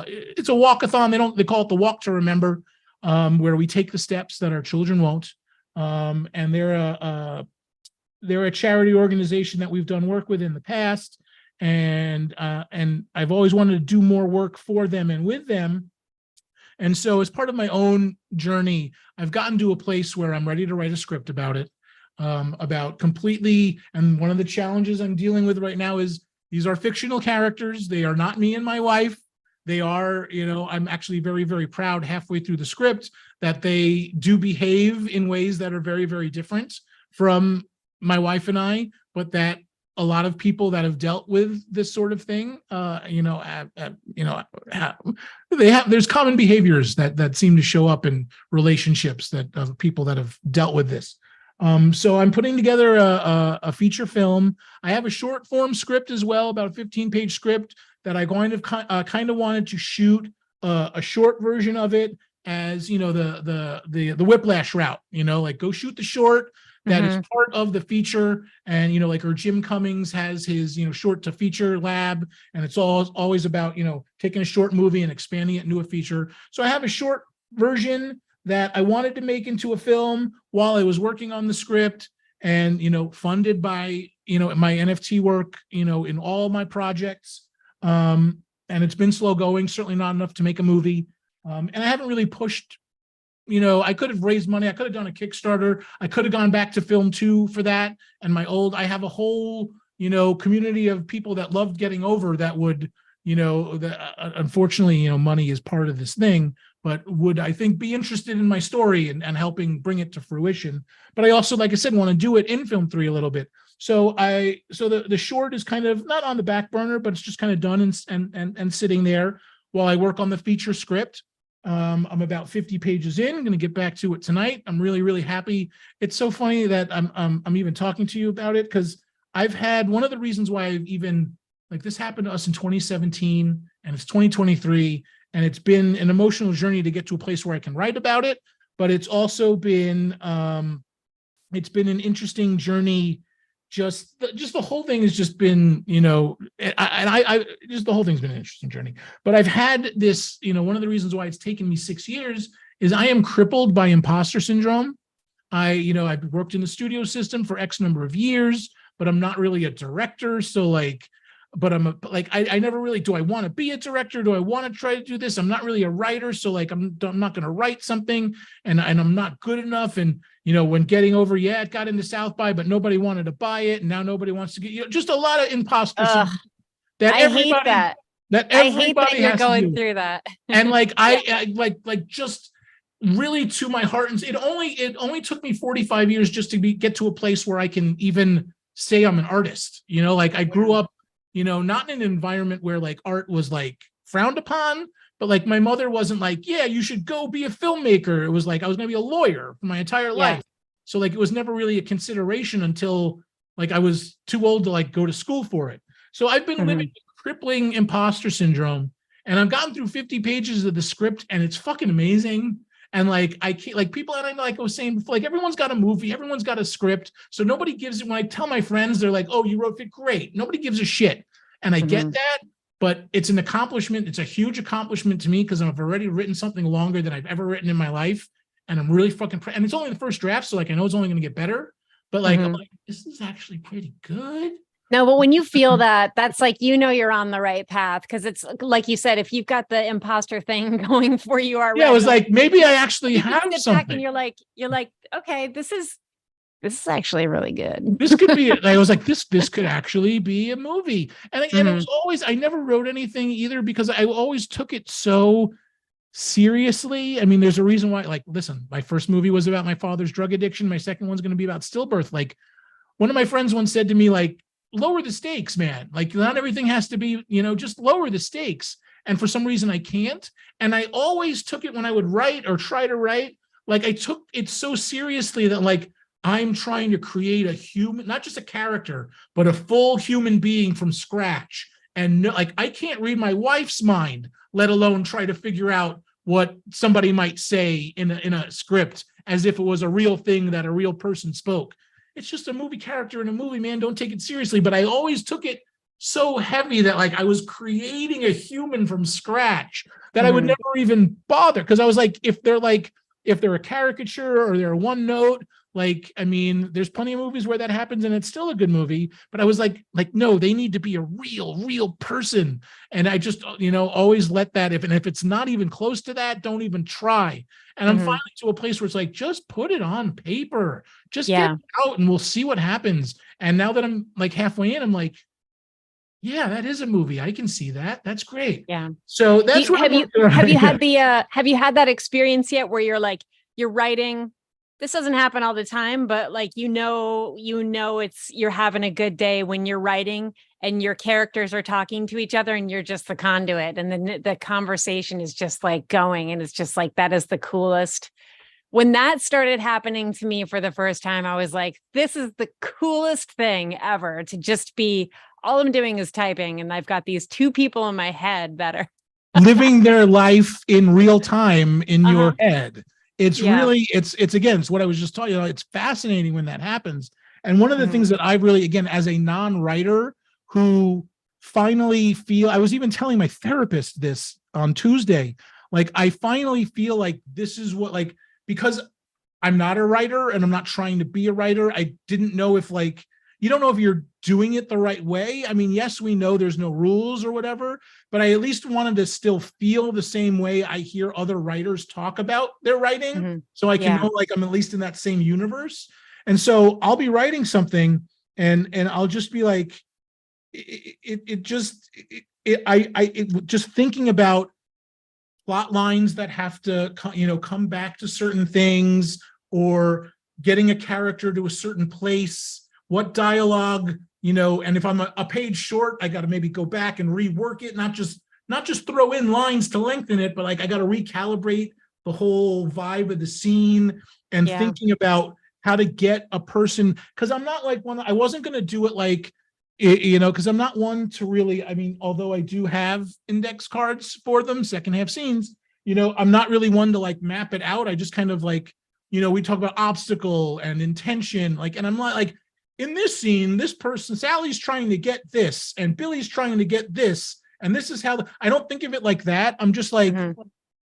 it's a walkathon. They call it the Walk to Remember, where we take the steps that our children won't. And they're a charity organization that we've done work with in the past. And I've always wanted to do more work for them and with them. And so as part of my own journey, I've gotten to a place where I'm ready to write a script about it, about completely. And one of the challenges I'm dealing with right now is these are fictional characters. They are not me and my wife. They are, I'm actually very, very proud halfway through the script that they do behave in ways that are very, very different from my wife and I, but that a lot of people that have dealt with this sort of thing, there's common behaviors that seem to show up in relationships that of people that have dealt with this. So I'm putting together a feature film. I have a short form script as well, about a 15-page script that I kind of wanted to shoot a short version of it as, the whiplash route, like go shoot the short that is part of the feature. And, like our Jim Cummings has his, short to feature lab. And it's always about, taking a short movie and expanding it into a feature. So I have a short version that I wanted to make into a film while I was working on the script and, funded by, my NFT work, in all my projects. And it's been slow going, certainly not enough to make a movie. And I haven't really pushed, I could have raised money. I could have done a Kickstarter. I could have gone back to Film 2 for that. And I have a whole, community of people that loved Getting Over that would, unfortunately, money is part of this thing, but would, I think, be interested in my story and helping bring it to fruition. But I also, like I said, want to do it in Film 3 a little bit. So the short is kind of not on the back burner, but it's just kind of done and sitting there while I work on the feature script. I'm about 50 pages in. I'm going to get back to it tonight. I'm really, really happy. It's so funny that I'm even talking to you about it, because I've had one of the reasons why I've even, like, this happened to us in 2017 and it's 2023, and it's been an emotional journey to get to a place where I can write about it. But it's also been an interesting journey. Just the whole thing has just been, just the whole thing's been an interesting journey. But I've had this, one of the reasons why it's taken me 6 years is I am crippled by imposter syndrome. I've worked in the studio system for X number of years, but I'm not really a director. So I never really, do I want to be a director? Do I want to try to do this? I'm not really a writer. So I'm not going to write something and I'm not good enough. And, when Getting Over, it got into South by, but nobody wanted to buy it. And now nobody wants to get, just a lot of imposter syndrome that
I hate that. I hate that you're going through that.
And I just really, to my heart, and it only took me 45 years just to get to a place where I can even say I'm an artist. I grew up, not in an environment where art was frowned upon, but my mother wasn't you should go be a filmmaker. It was I was going to be a lawyer for my entire life. So it was never really a consideration until I was too old to go to school for it. So I've been living with crippling imposter syndrome, and I've gotten through 50 pages of the script, and it's fucking amazing. And I can't, people, and I was saying before, everyone's got a movie, everyone's got a script. So nobody gives it. When I tell my friends, they're oh, you wrote it, great. Nobody gives a shit. And I get that, but it's an accomplishment. It's a huge accomplishment to me because I've already written something longer than I've ever written in my life. And I'm really fucking, and it's only the first draft. So like, I know it's only going to get better, but like, I'm like, this is actually pretty good.
No, but when you feel that, that's like, you're on the right path. Cause it's like you said, if you've got the imposter thing going for you already.
Yeah, I was like, maybe I actually have something.
And you're like, okay, this is actually really good.
This could be it. I was like, this could actually be a movie. And it was always, I never wrote anything either because I always took it so seriously. I mean, there's a reason why, like, listen, my first movie was about my father's drug addiction. My second one's going to be about stillbirth. Like, one of my friends once said to me, like, lower the stakes, man. Like, not everything has to be, just lower the stakes. And for some reason I can't. And I always took it when I would write or try to write, like I took it so seriously that like, I'm trying to create a human, not just a character, but a full human being from scratch. And like, I can't read my wife's mind, let alone try to figure out what somebody might say in a script as if it was a real thing that a real person spoke. It's just a movie character in a movie, man. Don't take it seriously. But I always took it so heavy that like I was creating a human from scratch that I would never even bother. Because I was like, if they're a caricature or they're one note, like, I mean, there's plenty of movies where that happens and it's still a good movie. But I was like, no, they need to be a real person. And I just, always let that, if it's not even close to that, don't even try. And I'm finally to a place where it's like, just put it on paper, just get it out and we'll see what happens. And now that I'm like halfway in, I'm like, yeah, that is a movie. I can see that. That's great.
Yeah.
So that's what
have you had that experience yet where you're like, you're writing, this doesn't happen all the time, but like, you're having a good day when you're writing and your characters are talking to each other and you're just the conduit. And then the conversation is just like going. And it's just like, that is the coolest. When that started happening to me for the first time, I was like, this is the coolest thing ever to just be, all I'm doing is typing. And I've got these two people in my head that are
living their life in real time in your head. It's really, it's again, it's what I was just talking about. It's fascinating when that happens. And one of the things that I really, again, as a non-writer who finally feel, I was even telling my therapist this on Tuesday, like, I finally feel like this is what, like, because I'm not a writer and I'm not trying to be a writer. I didn't know if like, you don't know if you're doing it the right way. I mean, yes, we know there's no rules or whatever, but I at least wanted to still feel the same way I hear other writers talk about their writing. So I can know like I'm at least in that same universe. And so I'll be writing something and I'll just be like, just thinking about plot lines that have to, come back to certain things, or getting a character to a certain place, what dialogue, and if I'm a page short, I got to maybe go back and rework it, not just throw in lines to lengthen it, but like I got to recalibrate the whole vibe of the scene and thinking about how to get a person, because I'm not like I wasn't going to do it like, because I'm not one to really, I mean, although I do have index cards for them, second half scenes, I'm not really one to like map it out. I just kind of like, we talk about obstacle and intention, like, and I'm not like, in this scene, this person, Sally's trying to get this, and Billy's trying to get this, and this is how I don't think of it like that. I'm just like,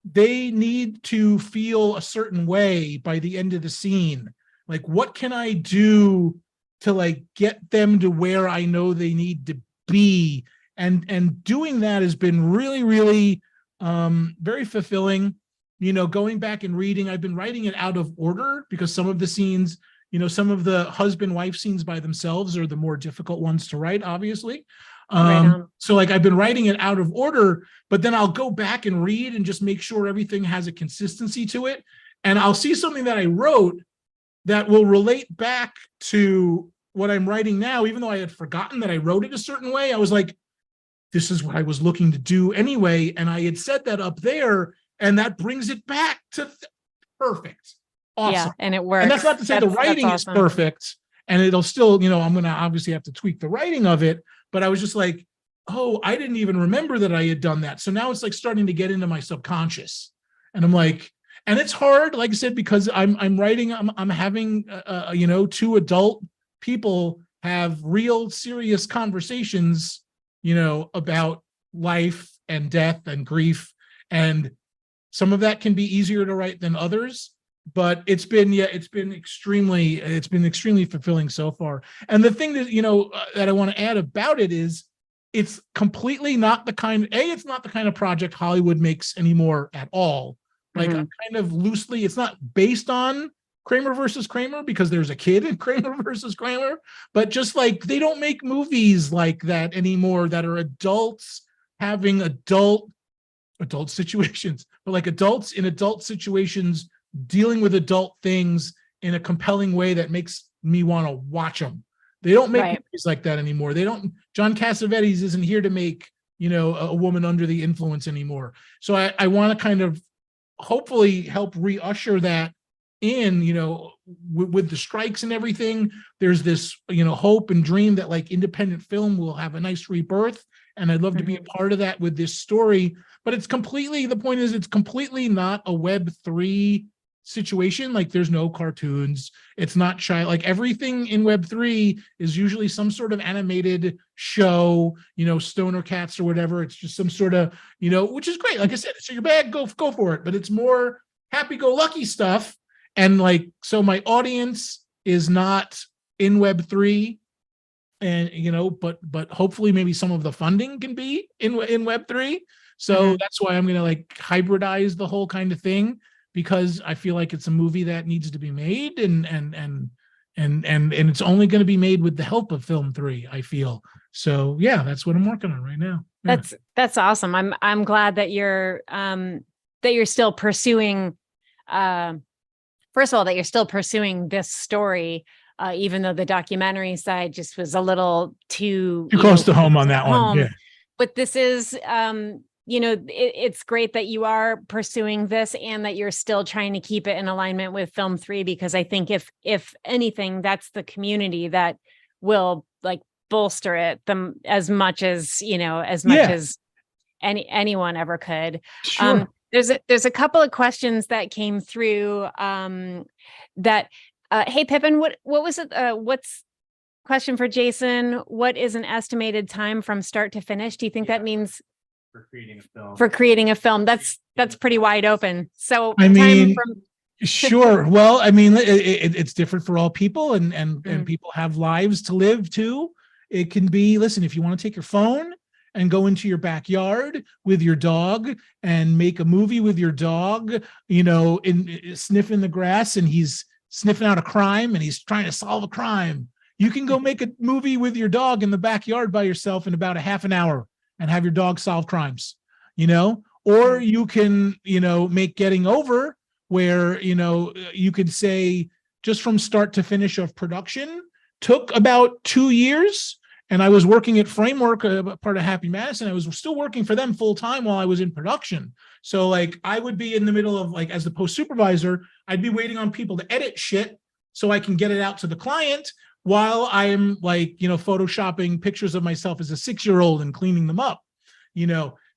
they need to feel a certain way by the end of the scene. Like, what can I do to like get them to where I know they need to be? And doing that has been really, really very fulfilling. Going back and reading, I've been writing it out of order because some of the scenes, some of the husband-wife scenes by themselves are the more difficult ones to write, obviously. So like I've been writing it out of order, but then I'll go back and read and just make sure everything has a consistency to it. And I'll see something that I wrote that will relate back to what I'm writing now, even though I had forgotten that I wrote it a certain way. I was like, this is what I was looking to do anyway. And I had said that up there, and that brings it back to perfect. Awesome.
Yeah, and it works.
And that's not to say the writing is perfect, and it'll still, I'm going to obviously have to tweak the writing of it, but I was just like, oh, I didn't even remember that I had done that. So now it's like starting to get into my subconscious, and I'm like, and it's hard, like I said, because I'm writing, I'm having, two adult people have real serious conversations, about life and death and grief. And some of that can be easier to write than others, but it's been extremely fulfilling so far. And the thing that, that I want to add about it is it's completely not the kind, it's not the kind of project Hollywood makes anymore at all. Like I'm kind of loosely, it's not based on Kramer versus Kramer because there's a kid in Kramer versus Kramer, but just like they don't make movies like that anymore that are adults having adult situations, but like adults in adult situations dealing with adult things in a compelling way that makes me want to watch them. They don't make movies like that anymore. John Cassavetes isn't here to make, a woman under the influence anymore. So I want to kind of hopefully help reusher that in, with the strikes and everything. There's this, hope and dream that like independent film will have a nice rebirth. And I'd love to be a part of that with this story. But the point is, it's completely not a Web3 situation. Like there's no cartoons. It's not like everything in Web3 is usually some sort of animated show, Stoner Cats or whatever. It's just some sort of, which is great. Like I said, so your bag, go for it. But it's more happy-go-lucky stuff. And like, so my audience is not in Web3. And, but hopefully maybe some of the funding can be in Web3. So that's why I'm going to like hybridize the whole kind of thing, because I feel like it's a movie that needs to be made and it's only going to be made with the help of Film 3, I feel. So yeah, that's what I'm working on right now. Yeah.
That's awesome. I'm glad that you're still pursuing, first of all, that you're still pursuing this story, even though the documentary side just was a little too
close to home on that one. Yeah.
But this is, it's great that you are pursuing this and that you're still trying to keep it in alignment with Film 3, because I think if anything, that's the community that will like bolster it as much as, as anyone ever could.
Sure.
There's a couple of questions that came through that, hey, Pippin, what was it? What's question for Jason? What is an estimated time from start to finish? Do you think that means
for creating a film?
For creating a film, that's pretty wide open. So
I mean, sure. Well, I mean, it's different for all people, and people have lives to live too. It can be, listen, if you want to take your phone and go into your backyard with your dog and make a movie with your dog, sniffing the grass, and he's sniffing out a crime and he's trying to solve a crime. You can go make a movie with your dog in the backyard by yourself in about a half an hour and have your dog solve crimes, or you can, make Getting Over, where, you could say just from start to finish of production took about 2 years. And I was working at Framework, part of Happy Madison. I was still working for them full time while I was in production. So like I would be in the middle of like, as the post supervisor, I'd be waiting on people to edit shit so I can get it out to the client while I'm like, photoshopping pictures of myself as a 6-year-old and cleaning them up,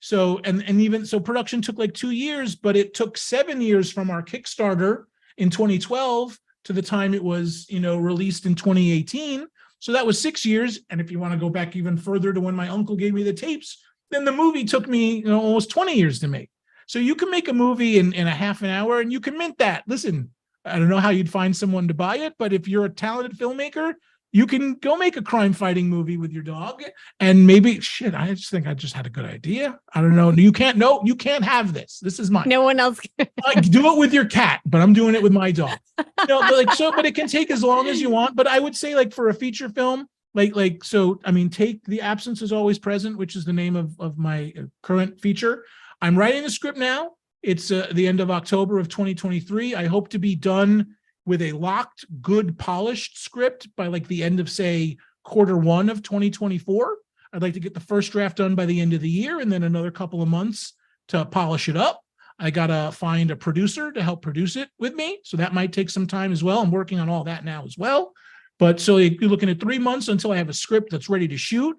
So, and even so production took like 2 years, but it took 7 years from our Kickstarter in 2012 to the time it was, released in 2018. So that was 6 years. And if you want to go back even further to when my uncle gave me the tapes, then the movie took me, almost 20 years to make. So you can make a movie in a half an hour and you can mint that. Listen, I don't know how you'd find someone to buy it, but if you're a talented filmmaker, you can go make a crime fighting movie with your dog. And maybe, I just think I just had a good idea. I don't know. You can't have this. This is mine.
No one else can.
Do it with your cat, but I'm doing it with my dog. But it can take as long as you want. But I would say like for a feature film, take The Absence Is Always Present, which is the name of my current feature. I'm writing the script now. It's the end of October of 2023. I hope to be done with a locked, good, polished script by like the end of, say, Q1 of 2024. I'd like to get the first draft done by the end of the year and then another couple of months to polish it up. I got to find a producer to help produce it with me. So that might take some time as well. I'm working on all that now as well. But so you're looking at 3 months until I have a script that's ready to shoot.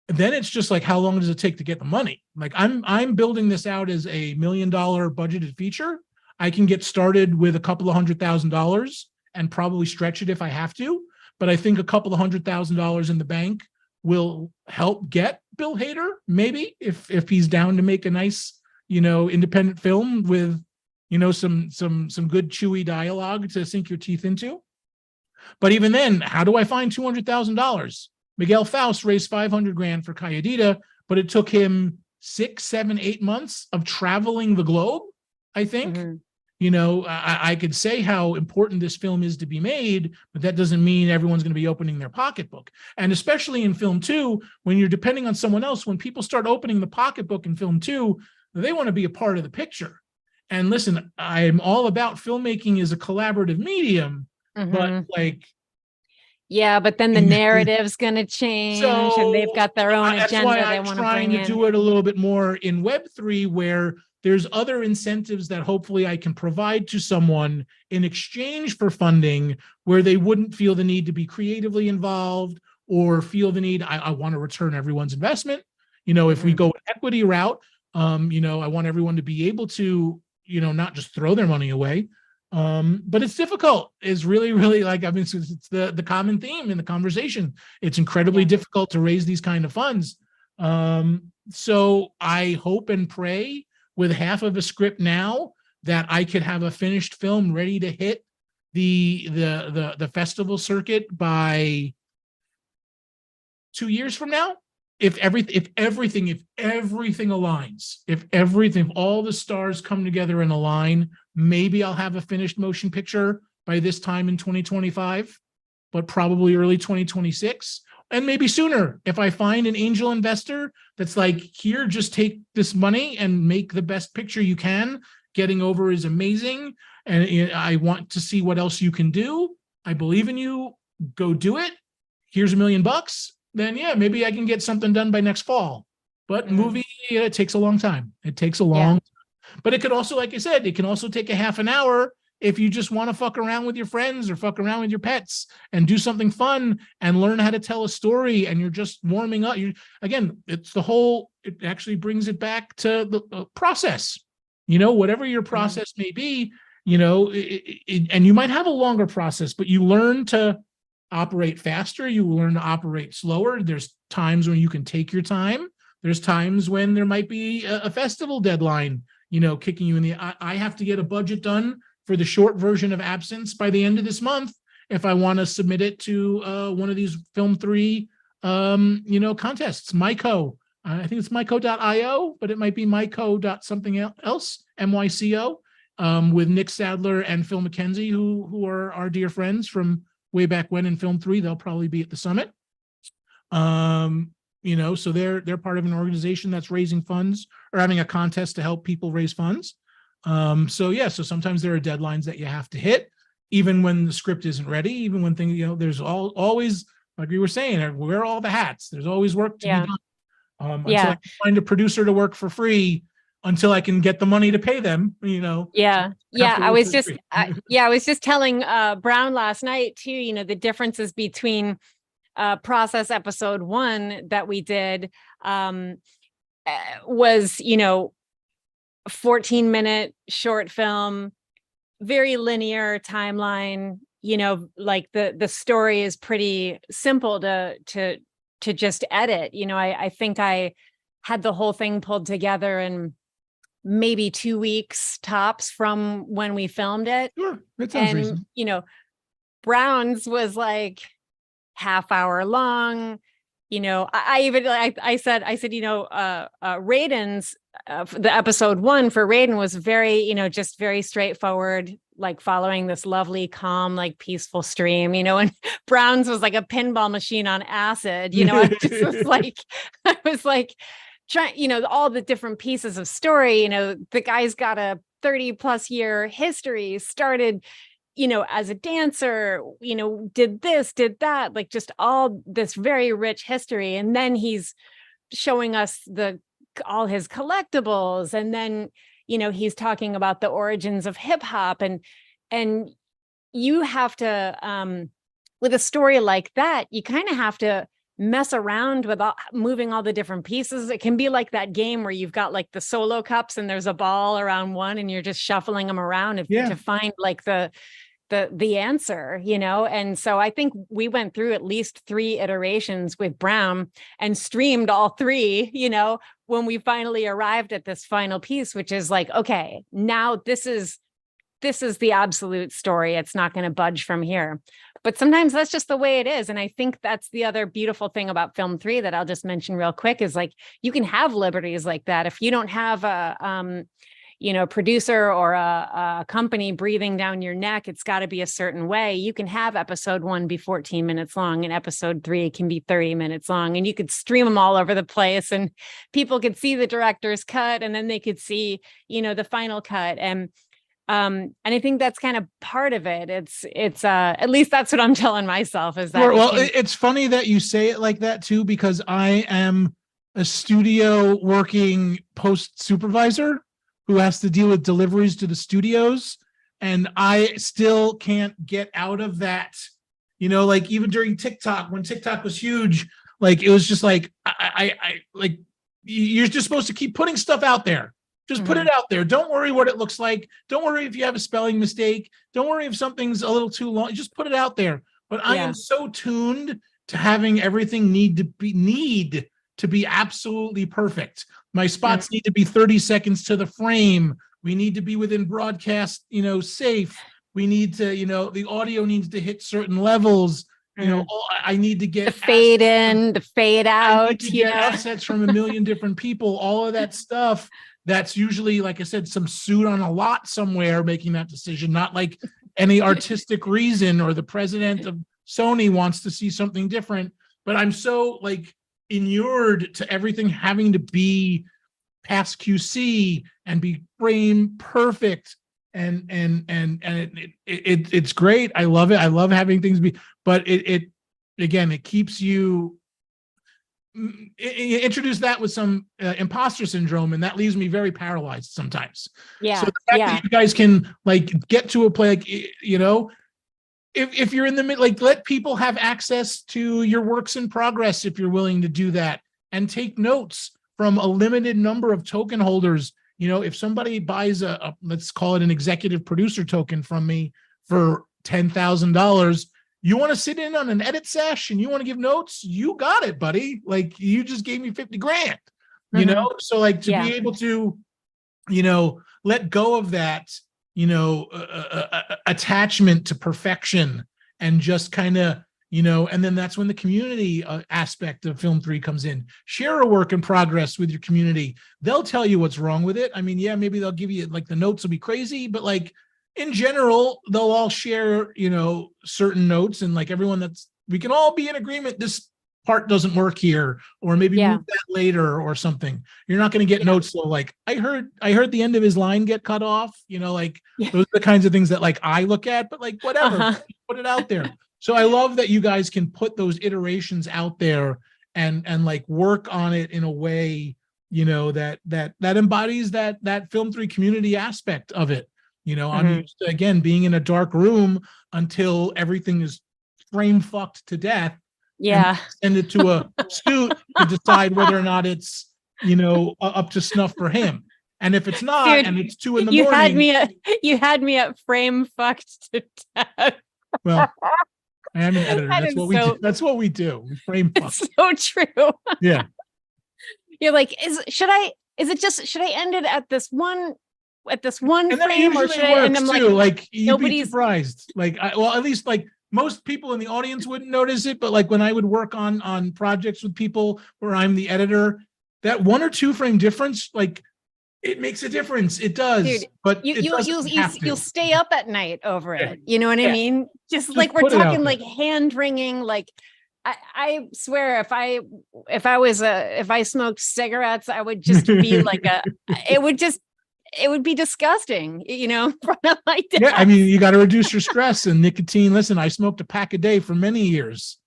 And then it's just like, how long does it take to get the money? Like I'm building this out as a $1 million budgeted feature. I can get started with a couple of $100,000 and probably stretch it if I have to. But I think a couple of $100,000 in the bank will help get Bill Hader, maybe if he's down to make a nice, independent film with, some good chewy dialogue to sink your teeth into. But even then, how do I find $200,000? Miguel Faust raised 500 grand for Calladita, but it took him 6, 7, 8 months of traveling the globe, I think. I could say how important this film is to be made, but that doesn't mean everyone's going to be opening their pocketbook. And especially in film too, when you're depending on someone else, when people start opening the pocketbook in film too, they want to be a part of the picture. And listen, I'm all about filmmaking as a collaborative medium, but like,
yeah, but then the narrative's going to change, and they've got their own agenda they want to bring in.
That's why I'm trying to do it a little bit more in Web3, where there's other incentives that hopefully I can provide to someone in exchange for funding, where they wouldn't feel the need to be creatively involved or feel the need, I want to return everyone's investment. If we go an equity route, I want everyone to be able to, not just throw their money away. But it's difficult. It's really, really it's the common theme in the conversation. It's incredibly difficult to raise these kind of funds. So I hope and pray with half of a script now that I could have a finished film ready to hit the festival circuit by 2 years from now. If everything aligns, if all the stars come together and align, maybe I'll have a finished motion picture by this time in 2025, but probably early 2026, and maybe sooner if I find an angel investor that's like, here, just take this money and make the best picture you can. Getting Over is amazing, and I want to see what else you can do. I believe in you. Go do it. Here's $1 million. Then yeah, maybe I can get something done by next fall. But movie, it takes a long time. It takes a long time. But it could also, like I said, it can also take a half an hour if you just want to fuck around with your friends or fuck around with your pets and do something fun and learn how to tell a story, and you're just warming up. It actually brings it back to the process. Whatever your process may be, and you might have a longer process, but you learn to operate faster, you learn to operate slower. There's times when you can take your time. There's times when there might be a festival deadline, kicking you in the, I have to get a budget done for the short version of Absence by the end of this month if I want to submit it to one of these Film 3, contests. Myco, I think it's myco.io, but it might be myco. something else, MYCO, with Nick Sadler and Phil McKenzie, who are our dear friends from way back when in Film 3. They'll probably be at the summit. So they're part of an organization that's raising funds or having a contest to help people raise funds. So sometimes there are deadlines that you have to hit, even when the script isn't ready, even when things, there's always, like we were saying, wear all the hats. There's always work to be done. Until I can find a producer to work for free, until I can get the money to pay them, I was just telling Brown last night too, the differences between Process episode 1 that we did was, 14-minute short film, very linear timeline, like the story is pretty simple to just edit. I think I had the whole thing pulled together in maybe 2 weeks tops from when we filmed it. Sure, that sounds reasonable.
Brown's was like half hour long. I said, Raiden's, the episode 1 for Raiden was very, just very straightforward, like following this lovely, calm, like peaceful stream, and Brown's was like a pinball machine on acid, I was like trying, all the different pieces of story, the guy's got a 30+ year history, started, as a dancer, did this, did that, like just all this very rich history. And then he's showing us all his collectibles. And then, he's talking about the origins of hip hop, and you have to, with a story like that, you kind of have to mess around with moving all the different pieces. It can be like that game where you've got like the solo cups and there's a ball around one and you're just shuffling them around to find like the the answer, you know? And so I think we went through at least 3 iterations with Brown and streamed all 3, you know, when we finally arrived at this final piece, which is like, okay, now this is the absolute story. It's not going to budge from here. But sometimes that's just the way it is. And I think that's the other beautiful thing about Film 3 that I'll just mention real quick is like, you can have liberties like that. If you don't have a, producer or a company breathing down your neck, it's got to be a certain way. You can have episode 1 be 14 minutes long and episode 3 can be 30 minutes long, and you could stream them all over the place and people could see the director's cut and then they could see, the final cut. And I think that's kind of part of it. It's at least that's what I'm telling myself is that.
Well, it's funny that you say it like that too, because I am a studio working post supervisor who has to deal with deliveries to the studios. And I still can't get out of that, like even during TikTok, when TikTok was huge, like, it was just like, I like, you're just supposed to keep putting stuff out there. Just put it out there. Don't worry what it looks like. Don't worry if you have a spelling mistake. Don't worry if something's a little too long. Just put it out there. But I am so tuned to having everything need to be absolutely perfect. My spots need to be 30 seconds to the frame. We need to be within broadcast, safe. We need to, the audio needs to hit certain levels. I need to get
the fade in, the fade out,
assets from a million different people, all of that stuff. That's usually, like I said, some suit on a lot somewhere making that decision, not like any artistic reason or the president of Sony wants to see something different. But I'm so like inured to everything having to be past QC and be frame perfect. And it's great. I love it. I love having things be, but it keeps you. Introduce that with some imposter syndrome, and that leaves me very paralyzed sometimes.
Yeah.
So the fact that you guys can like get to a play, like, if you're in the mid, like, let people have access to your works in progress if you're willing to do that, and take notes from a limited number of token holders. If somebody buys a let's call it an executive producer token from me for $10,000. You want to sit in on an edit sesh and you want to give notes? You got it, buddy. Like, you just gave me 50 grand, So like to be able to, let go of that, attachment to perfection and just kind of, and then that's when the community aspect of Film 3 comes in. Share a work in progress with your community. They'll tell you what's wrong with it. I mean, maybe they'll give you like the notes will be crazy, but like, in general, they'll all share, certain notes, and like we can all be in agreement. This part doesn't work here, or maybe move that later or something. You're not going to get notes. So like, I heard the end of his line get cut off, those are the kinds of things that like I look at, but like, whatever, put it out there. So I love that you guys can put those iterations out there and like work on it in a way, that embodies that Film 3 community aspect of it. I'm used to, again, being in a dark room until everything is frame fucked to death.
Yeah.
Send it to a suit to decide whether or not it's, up to snuff for him. And if it's not, dude, and it's 2 a.m.
you had me at frame fucked to death.
Well, I am an editor. That's what we do. That's what we do. We frame fuck.
It's so true.
Yeah.
You're like, should I end it at this one frame, or should I end them
like you'd be surprised. Like, at least like most people in the audience wouldn't notice it, but like when I would work on projects with people where I'm the editor, that 1 or 2 frame difference, like, it makes a difference. It does. Dude, but
you'll stay up at night over it. You know what I mean? Just like we're talking like hand wringing, like I swear if I smoked cigarettes, I would just be like it would be disgusting, in front of my desk.
Yeah, I mean, you got to reduce your stress and nicotine. Listen, I smoked a pack a day for many years.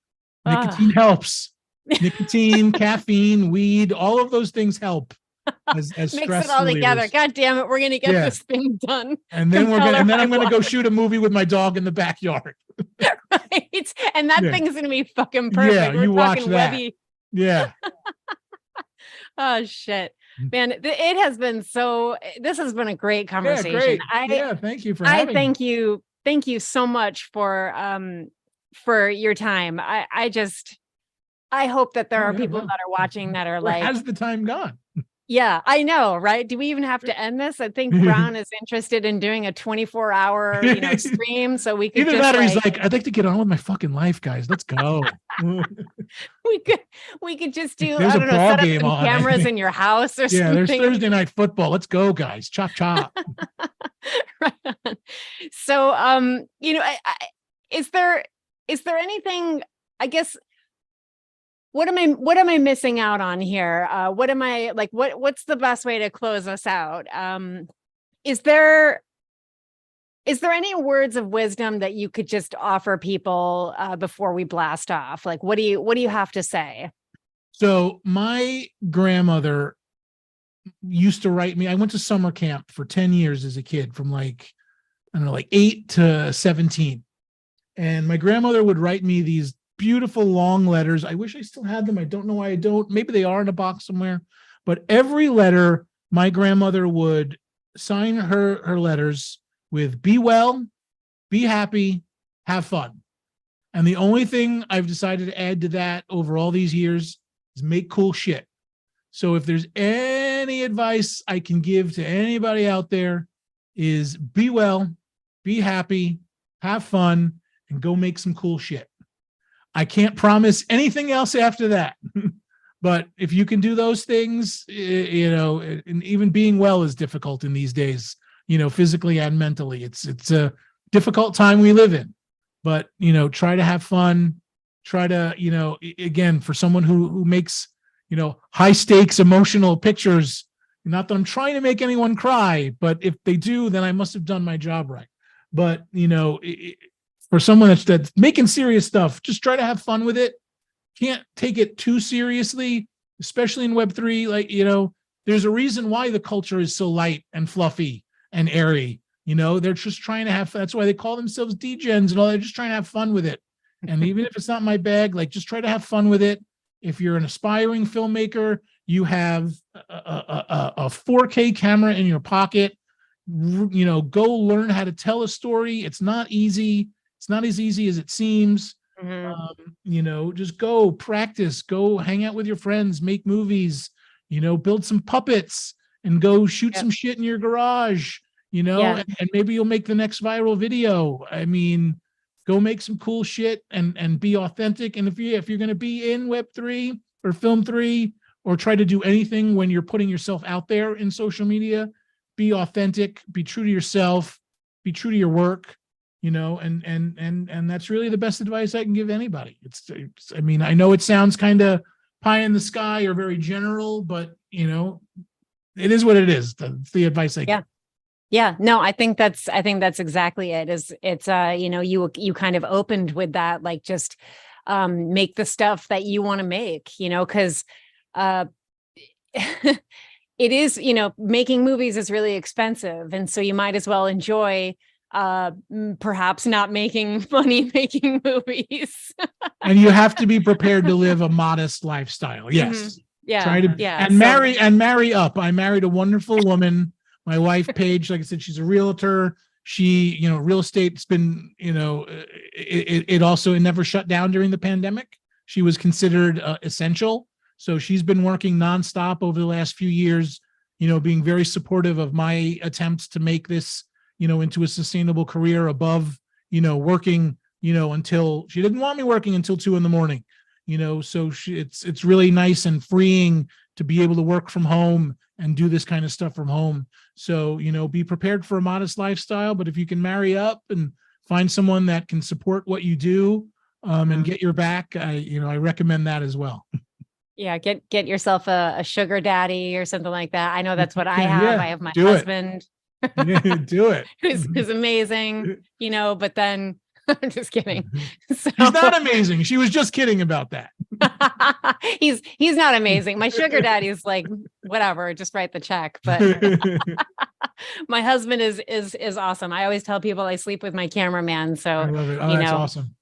Nicotine helps. Nicotine, caffeine, weed, all of those things help. As
Mix it all together. God damn it, we're gonna get this thing done.
And then I'm gonna go shoot a movie with my dog in the backyard.
Right, and that thing's gonna be fucking perfect.
Yeah, you watch that.
Webby.
Yeah.
Oh shit. Man, this has been a great conversation.
Yeah, great. Thank you for having me.
Thank you thank you so much for your time. I hope that there are people that are watching that are
Where
like,
has the time gone?
yeah, I know, right? Do we even have to end this? I think Brown is interested in doing a 24-hour, stream, so we could
Either
just
that or he's like, I'd like to get on with my fucking life, guys. Let's go.
we could just do,
There's
I
a
don't know,
ball
set up
game
some
on.
cameras in your house or
Yeah,
something.
there's Thursday night football. Let's go, guys. Chop chop.
Right on. So, is there anything, I guess, what am I missing out on here? What am I like, what's the best way to close us out? Is there any words of wisdom that you could just offer people before we blast off? Like, what do you have to say?
So my grandmother used to write me. I went to summer camp for 10 years as a kid, from like 8 to 17. And my grandmother would write me these beautiful long letters. I wish I still had them. I don't know why I don't. Maybe they are in a box somewhere. But every letter, my grandmother would sign her letters with "Be well, be happy, have fun." And the only thing I've decided to add to that over all these years is make cool shit. So if there's any advice I can give to anybody out there, is be well, be happy, have fun, and go make some cool shit. I can't promise anything else after that. But if you can do those things, and even being well is difficult in these days, physically and mentally. It's a difficult time we live in. But, try to have fun. Try to, again, for someone who makes, high stakes emotional pictures, not that I'm trying to make anyone cry, but if they do, then I must have done my job right. But, for someone that's making serious stuff, just try to have fun with it. Can't take it too seriously, especially in Web3. Like, there's a reason why the culture is so light and fluffy and airy. They're just trying to have fun. That's why they call themselves degens and all. They're just trying to have fun with it. And even if it's not my bag, like, just try to have fun with it. If you're an aspiring filmmaker, you have a 4K camera in your pocket. Go learn how to tell a story. It's not easy. It's not as easy as it seems. Just go practice, go hang out with your friends, make movies, build some puppets and go shoot some shit in your garage, and maybe you'll make the next viral video. I mean, go make some cool shit and be authentic. And if you're going to be in Web3 or Film 3 or try to do anything when you're putting yourself out there in social media, be authentic, be true to yourself, be true to your work. And that's really the best advice I can give anybody. It's I mean, I know it sounds kind of pie in the sky or very general, but it is what it is. That's the advice I give.
Yeah, no, I think that's exactly it. It's you kind of opened with that, like, just make the stuff that you want to make, because it is, making movies is really expensive, and so you might as well enjoy perhaps not making money making movies.
And you have to be prepared to live a modest lifestyle. Yes.
Yeah.
Marry up. I married a wonderful woman. My wife, Paige, like I said, she's a realtor. She, real estate's been, it never shut down during the pandemic. She was considered essential. So she's been working nonstop over the last few years, being very supportive of my attempts to make this, into a sustainable career above, working, until she didn't want me working until 2 a.m. So it's really nice and freeing to be able to work from home and do this kind of stuff from home. So, be prepared for a modest lifestyle, but if you can marry up and find someone that can support what you do, and get your back, I recommend that as well. Yeah,
get yourself a sugar daddy or something like that. I know that's what I have. Yeah, I have my husband.
Do it.
who's amazing, but then I'm just kidding. So,
he's not amazing. She was just kidding about that.
He's not amazing. My sugar daddy is like, whatever, just write the check. But my husband is awesome. I always tell people I sleep with my cameraman. So
I love it. Oh, that's awesome.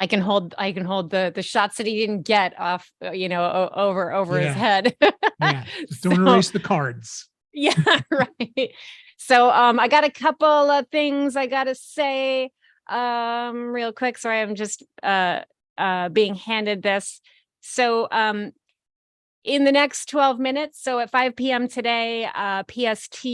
I can hold the shots that he didn't get off, over his head.
Yeah. Just don't erase the cards.
Yeah, right. So I got a couple of things I got to say real quick. Sorry, I'm just being handed this. So in the next 12 minutes, so at 5 p.m. today, PST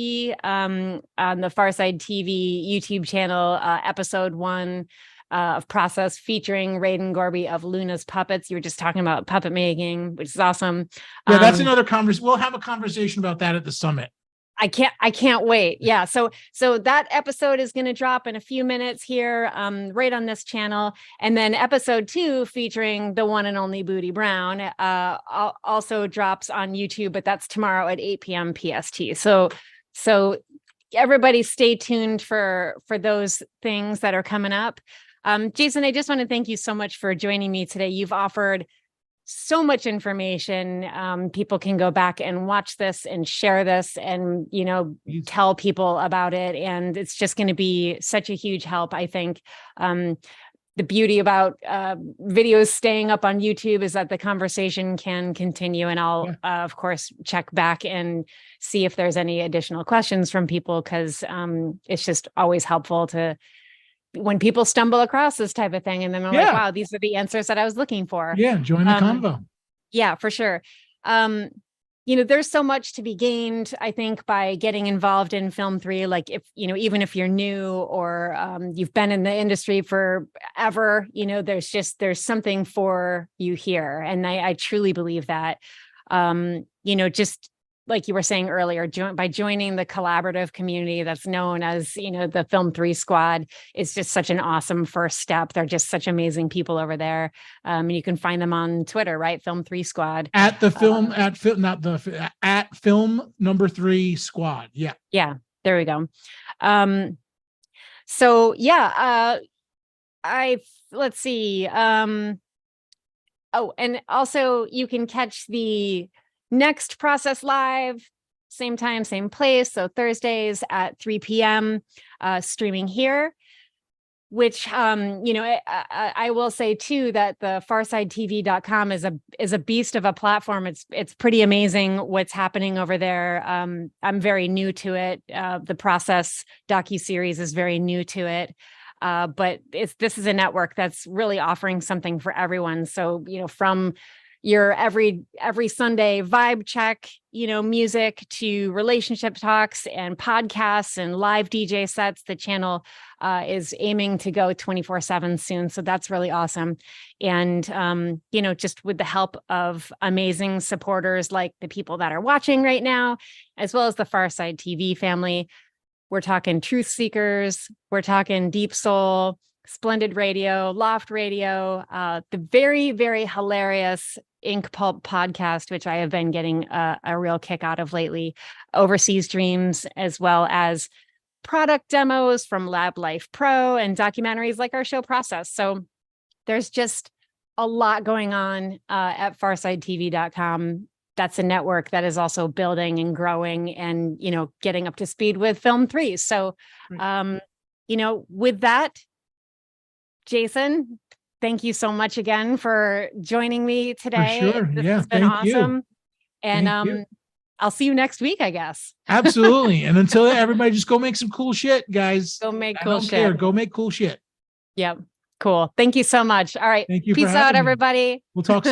on the Pharcyde TV YouTube channel, episode 1 of Process featuring Raiden Gorby of Luna's Puppets. You were just talking about puppet making, which is awesome.
Yeah, that's another conversation. We'll have a conversation about that at the summit.
I can't wait. Yeah. So that episode is going to drop in a few minutes here, right on this channel. And then episode 2 featuring the one and only Booty Brown, also drops on YouTube, but that's tomorrow at 8 p.m. PST. So everybody stay tuned for those things that are coming up. Jason, I just want to thank you so much for joining me today. You've offered so much information. People can go back and watch this and share this and, tell people about it. And it's just going to be such a huge help, I think. The beauty about videos staying up on YouTube is that the conversation can continue. And I'll, of course, check back and see if there's any additional questions from people, because it's just always helpful to when people stumble across this type of thing and then they're like, wow, these are the answers that I was looking for.
Yeah. Join the convo.
Yeah, for sure. There's so much to be gained, I think, by getting involved in Film 3. Like if, even if you're new or you've been in the industry forever, there's something for you here. And I truly believe that, just like you were saying earlier, by joining the collaborative community that's known as, the Film 3 Squad is just such an awesome first step. They're just such amazing people over there. And you can find them on Twitter, right? Film 3 Squad. At the film,
at film number 3 Squad. Yeah.
Yeah. There we go. Let's see. And also you can catch the next Process Live, same time, same place. So Thursdays at 3 p.m. Streaming here, which, I will say too, that the FarcydeTV.com is a beast of a platform. It's pretty amazing what's happening over there. I'm very new to it. The Process docuseries is very new to it. But this is a network that's really offering something for everyone. So, from your every Sunday vibe check, music to relationship talks and podcasts and live DJ sets. The channel is aiming to go 24/7 soon. So that's really awesome. And, just with the help of amazing supporters like the people that are watching right now, as well as the Pharcyde TV family. We're talking Truth Seekers. We're talking Deep Soul, Splendid Radio, Loft Radio, the very, very hilarious Ink Pulp podcast, which I have been getting a real kick out of lately, Overseas Dreams, as well as product demos from Lab Life Pro and documentaries like our show Process. So there's just a lot going on at FarcydeTV.com. That's a network that is also building and growing and, getting up to speed with Film 3. So, with that, Jason, thank you so much again for joining me today.
For sure.
This has been awesome. And I'll see you next week, I guess.
Absolutely. And until then, everybody just go make some cool shit, guys.
Go make cool shit.
Go make cool shit.
Yep. Cool. Thank you so much. All right.
Thank you.
Peace out, everybody.
We'll talk soon.